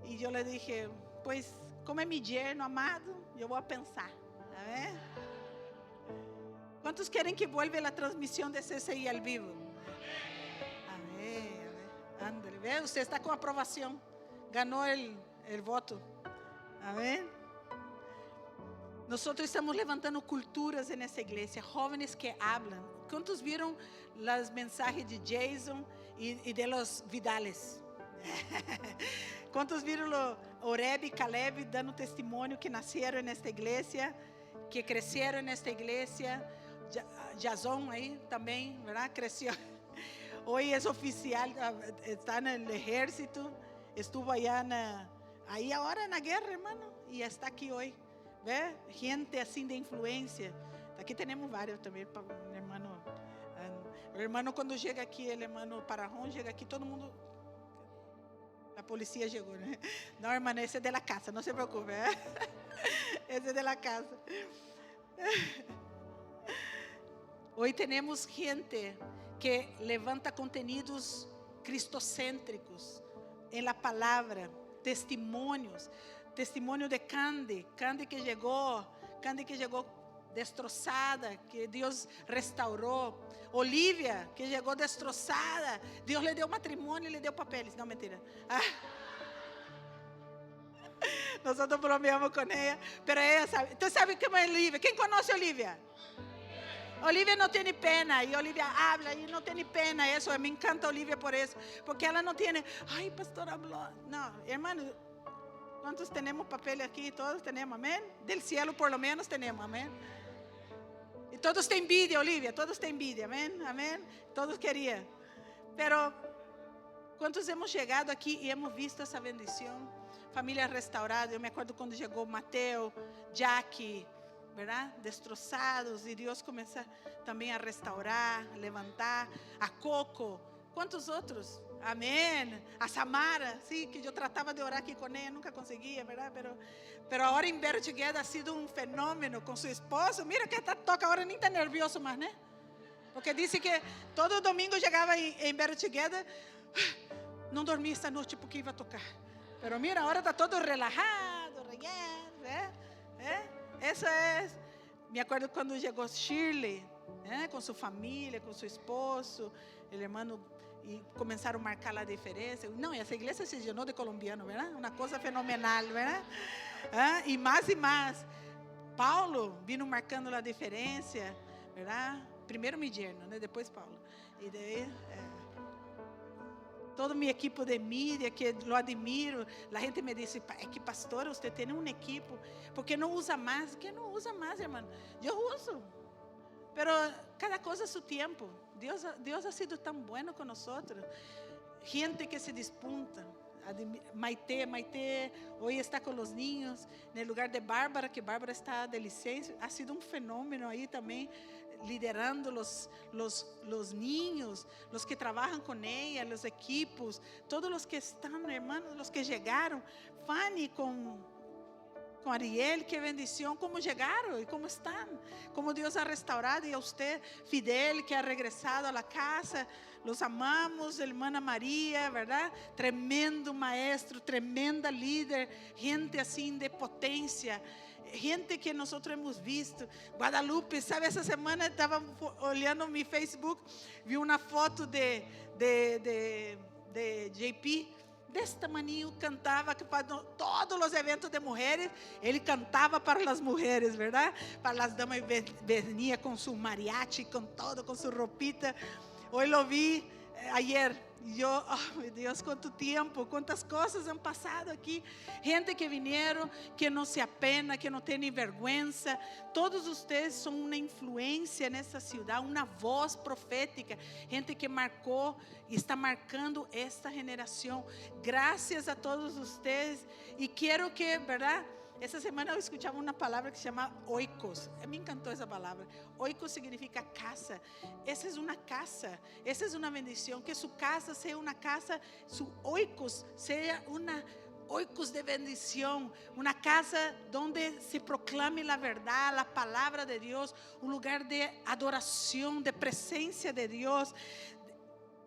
Y yo le dije, pues, como es mi yerno amado, yo voy a pensar. A ver. ¿Cuántos quieren que vuelva la transmisión de CCI al vivo? A ver. Ándale, ¿ve? Usted está con aprobación. Ganó el voto. Amén. Nosotros estamos levantando culturas en esta iglesia, jóvenes que hablan. ¿Cuántos vieron los mensajes de Jason y de los Vidales? ¿Cuántos vieron Oreb y Caleb dando testimonio que nacieron en esta iglesia, que crecieron en esta iglesia? Jason ahí también, ¿verdad? Creció. Hoy es oficial, está en el ejército, estuvo allá ahí ahora en la guerra, hermano, y está aquí hoy. ¿Ve? Gente así de influencia. Aquí tenemos varios también, hermano. El hermano cuando llega aquí, el hermano Parajón llega aquí, todo el mundo, la policía llegó, ¿no? No, hermano, ese es de la casa, no se preocupe, ¿eh? Ese es de la casa. Hoy tenemos gente que levanta contenidos cristocéntricos en la palabra, testimonios. Testimonio de Candy que llegó destrozada, que Dios restauró. Olivia, que llegó destrozada, Dios le dio matrimonio y le dio papeles. No, mentira. Nosotros bromeamos con ella, pero ella sabe. ¿Tú sabes cómo es Olivia? ¿Quién conoce a Olivia? Olivia no tiene pena, y Olivia habla y no tiene pena. Eso, me encanta Olivia por eso, porque ella no tiene, ay, pastor habló. No, hermano, ¿cuántos tenemos papeles aquí? Todos tenemos, amén. Del cielo por lo menos tenemos, amén. Y todos te envidia, Olivia, todos te envidia, amén, amén. Todos querían. Pero, ¿cuántos hemos llegado aquí y hemos visto esa bendición? Familia restaurada. Yo me acuerdo cuando llegó Mateo, Jackie, ¿verdad? Destrozados, y Dios comienza también a restaurar, a levantar. A Coco, ¿cuántos otros? Amén. A Samara, sí, que yo trataba de orar aquí con ella, nunca conseguía, ¿verdad? Pero ahora en Better Together ha sido un fenómeno con su esposo. Mira que toca ahora, ni está nervioso más, ¿no? Porque dice que todo domingo llegaba en Better Together, no dormí esta noche porque iba a tocar. Pero mira, ahora está todo relajado, Eso es. Me acuerdo cuando llegó Shirley, con su familia, con su esposo, el hermano, y comenzaron a marcar la diferencia. No, esa iglesia se llenó de colombianos, ¿verdad? Una cosa fenomenal, ¿verdad? Y más y más. Paulo vino marcando la diferencia, ¿verdad? Primero mi yerno, ¿no? Después Paulo. Y de ahí, todo mi equipo de mídia, que lo admiro, la gente me dice, es que pastora, usted tiene un equipo, ¿por qué no usa más? ¿Qué no usa más, hermano? Yo uso, pero cada cosa a su tiempo. Dios ha sido tan bueno con nosotros. Gente que se despunta. Maite hoy está con los niños en el lugar de Bárbara, que Bárbara está de licencia. Ha sido un fenómeno ahí también, liderando los niños, los que trabajan con ella, los equipos, todos los que están, hermanos, los que llegaron. Fanny con Ariel, qué bendición, cómo llegaron y cómo están, cómo Dios ha restaurado. Y a usted, Fidel, que ha regresado a la casa, los amamos. Hermana María, ¿verdad? Tremendo maestro, tremenda líder, gente así de potencia, gente que nosotros hemos visto. Guadalupe, ¿sabe? Esa semana estaba olhando mi Facebook, vi una foto de JP. Desse tamanho, cantava para todos os eventos de mulheres. Ele cantava para as mulheres, verdade? Para as damas, venía com seu mariachi, com todo, com sua ropita. Hoy lo vi ayer. Yo, oh meu Deus, quanto tempo, quantas coisas han passado aqui. Gente que vinieron, que não se apena, que não tem vergüenza. Todos ustedes são uma influência nessa cidade, uma voz profética. Gente que marcou e está marcando esta geração. Graças a todos ustedes. E quero que, verdade? Essa semana eu escutava uma palavra que se chama oikos. Me encantou essa palavra. Oikos significa casa. Essa é uma casa. Essa é uma bendição. Que sua casa seja uma casa, su oikos seja uma oikos de bendição. Uma casa onde se proclame a verdade, a palavra de Deus. Um lugar de adoração, de presença de Deus.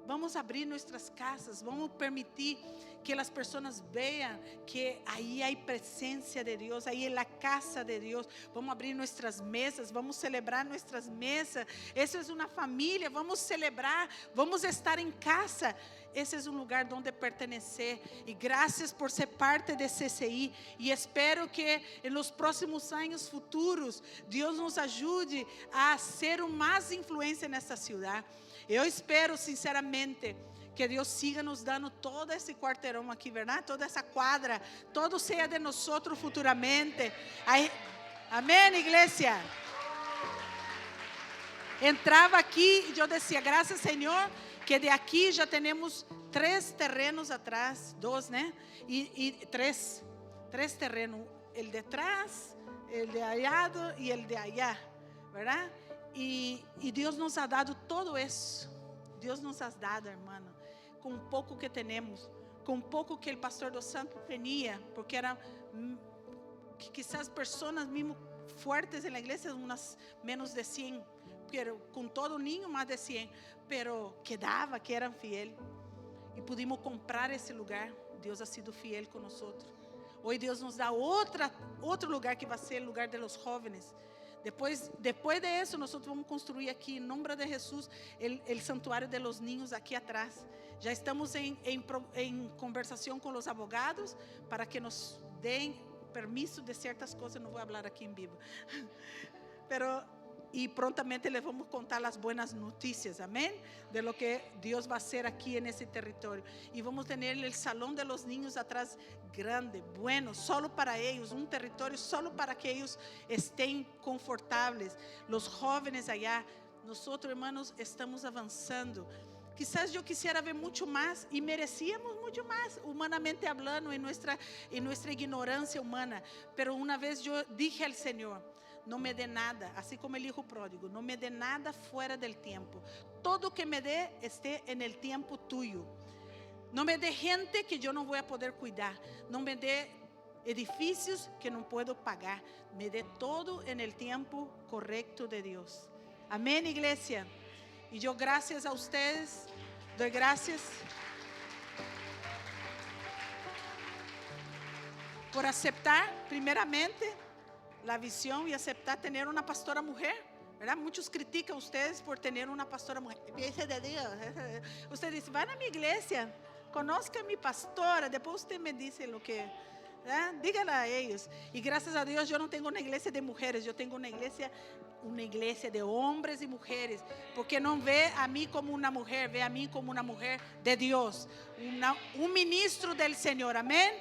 Vamos abrir nossas casas. Vamos permitir que as pessoas vejam que aí há presença de Deus, aí é a casa de Deus. Vamos abrir nossas mesas, vamos celebrar nossas mesas. Essa é uma família, vamos celebrar, vamos estar em casa. ese es un lugar donde pertenecer. Y gracias por ser parte de CCI. Y espero que en los próximos años futuros Dios nos ayude a ser más influencia en esta ciudad. Eu espero sinceramente que Deus siga nos dando todo esse quarteirão aqui, verdade? Toda essa quadra, todo seja de nós futuramente. Aí, amém, igreja? Entrava aqui e eu dizia, graças Senhor, que de aqui já temos 3 terrenos atrás, 2, né? E 3 terrenos, el de atrás, el de allá e el de allá, verdade? E Deus nos ha dado todo isso. Deus nos ha dado, hermano, com um pouco que temos, com um pouco que o pastor dos Santos tinha, porque era quizás pessoas mesmo fortes na igreja, umas menos de 100, pero com todo niño mais de 100, pero quedava que eram fiel. E pudimos comprar esse lugar. Deus ha sido fiel com nós. Hoje Deus nos dá outro lugar que vai ser o lugar de los jóvenes. Depois de isso, nós vamos construir aqui, em nome de Jesus, o santuário de los niños aqui atrás. Já estamos em conversação com os abogados para que nos deem permisso de certas coisas. Não vou falar aqui em vivo, e prontamente les vamos contar as boas notícias, amém? De lo que Deus vai fazer aqui nesse território. E vamos ter o salão de los niños atrás grande, bueno, solo para eles, um território solo para que eles estén confortáveis. Los jóvenes allá, nós, hermanos, estamos avançando. Quizás eu quisiera ver muito mais e merecíamos muito mais, humanamente hablando, em nossa ignorância humana. Pero uma vez eu dije ao Senhor, não me dê nada, assim como o hijo pródigo, não me dê nada fora del tempo. Todo que me dê esté en el tiempo tuyo. Não me dê gente que eu não vou poder cuidar. Não me dê edifícios que não puedo pagar. Me dê todo en el tiempo correcto de Deus. Amém, igreja? E eu, graças a ustedes, doy gracias por aceptar, primeiramente, la visión y aceptar tener una pastora mujer, ¿verdad? Muchos critican a ustedes por tener una pastora mujer. Iglesia de Dios. Usted dice, van a mi iglesia, conozca a mi pastora, después usted me dice lo que, ¿verdad? Dígala a ellos. Y gracias a Dios yo no tengo una iglesia de mujeres, yo tengo una iglesia de hombres y mujeres, porque no ve a mí como una mujer, ve a mí como una mujer de Dios, un ministro del Señor, amén.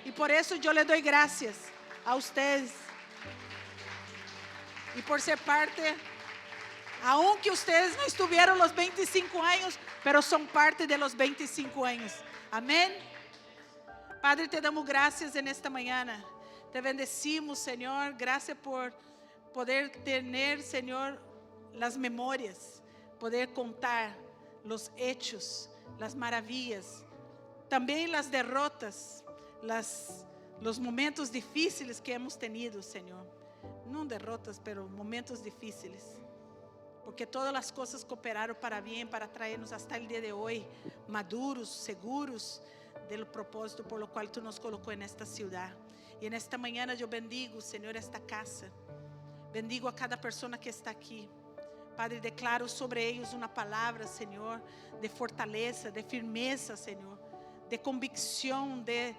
Y por eso yo le doy gracias a ustedes. Y por ser parte, aunque ustedes no estuvieron los 25 años, pero son parte de los 25 años. Amén. Padre, te damos gracias en esta mañana. Te bendecimos, Señor. Gracias por poder tener, Señor, las memorias, poder contar los hechos, las maravillas, también las derrotas, los momentos difíciles que hemos tenido, Señor. No derrotas, pero momentos difíciles. Porque todas las cosas cooperaron para bien, para traernos hasta el día de hoy, maduros, seguros del propósito por lo cual tú nos colocó en esta ciudad. Y en esta mañana yo bendigo, Señor, esta casa. Bendigo a cada persona que está aquí. Padre, declaro sobre ellos una palabra, Señor, de fortaleza, de firmeza, Señor, de convicción, de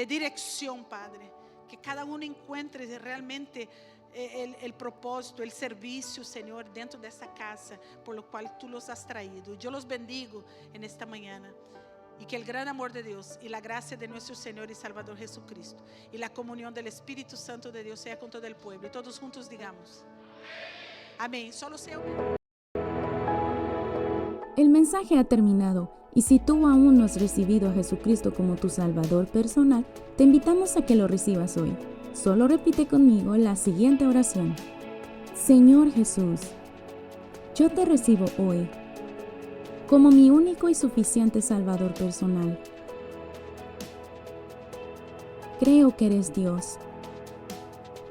dirección, Padre. Que cada uno encuentre realmente el propósito, el servicio, Señor, dentro de esta casa, por lo cual tú los has traído. Yo los bendigo en esta mañana. Y que el gran amor de Dios y la gracia de nuestro Señor y Salvador Jesucristo y la comunión del Espíritu Santo de Dios sea con todo el pueblo. Y todos juntos digamos, amén. Solo sea un... El mensaje ha terminado y si tú aún no has recibido a Jesucristo como tu Salvador personal, te invitamos a que lo recibas hoy. Solo repite conmigo la siguiente oración. Señor Jesús, yo te recibo hoy como mi único y suficiente Salvador personal. Creo que eres Dios,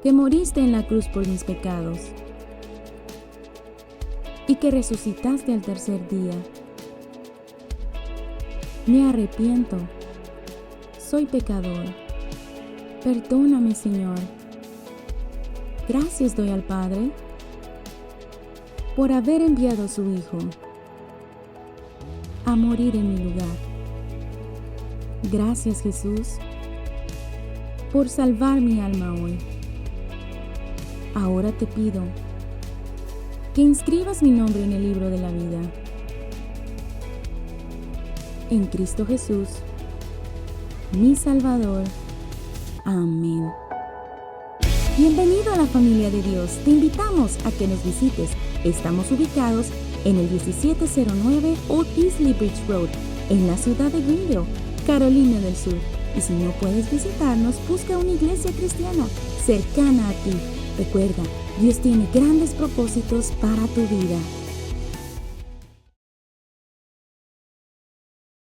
que moriste en la cruz por mis pecados y que resucitaste al tercer día. Me arrepiento, soy pecador. Perdóname, Señor. Gracias doy al Padre por haber enviado a su Hijo a morir en mi lugar. Gracias, Jesús, por salvar mi alma hoy. Ahora te pido que inscribas mi nombre en el libro de la vida. En Cristo Jesús, mi Salvador. Amén. Bienvenido a la familia de Dios. Te invitamos a que nos visites. Estamos ubicados en el 1709 Old Easley Bridge Road, en la ciudad de Greenville, Carolina del Sur. Y si no puedes visitarnos, busca una iglesia cristiana cercana a ti. Recuerda, Dios tiene grandes propósitos para tu vida.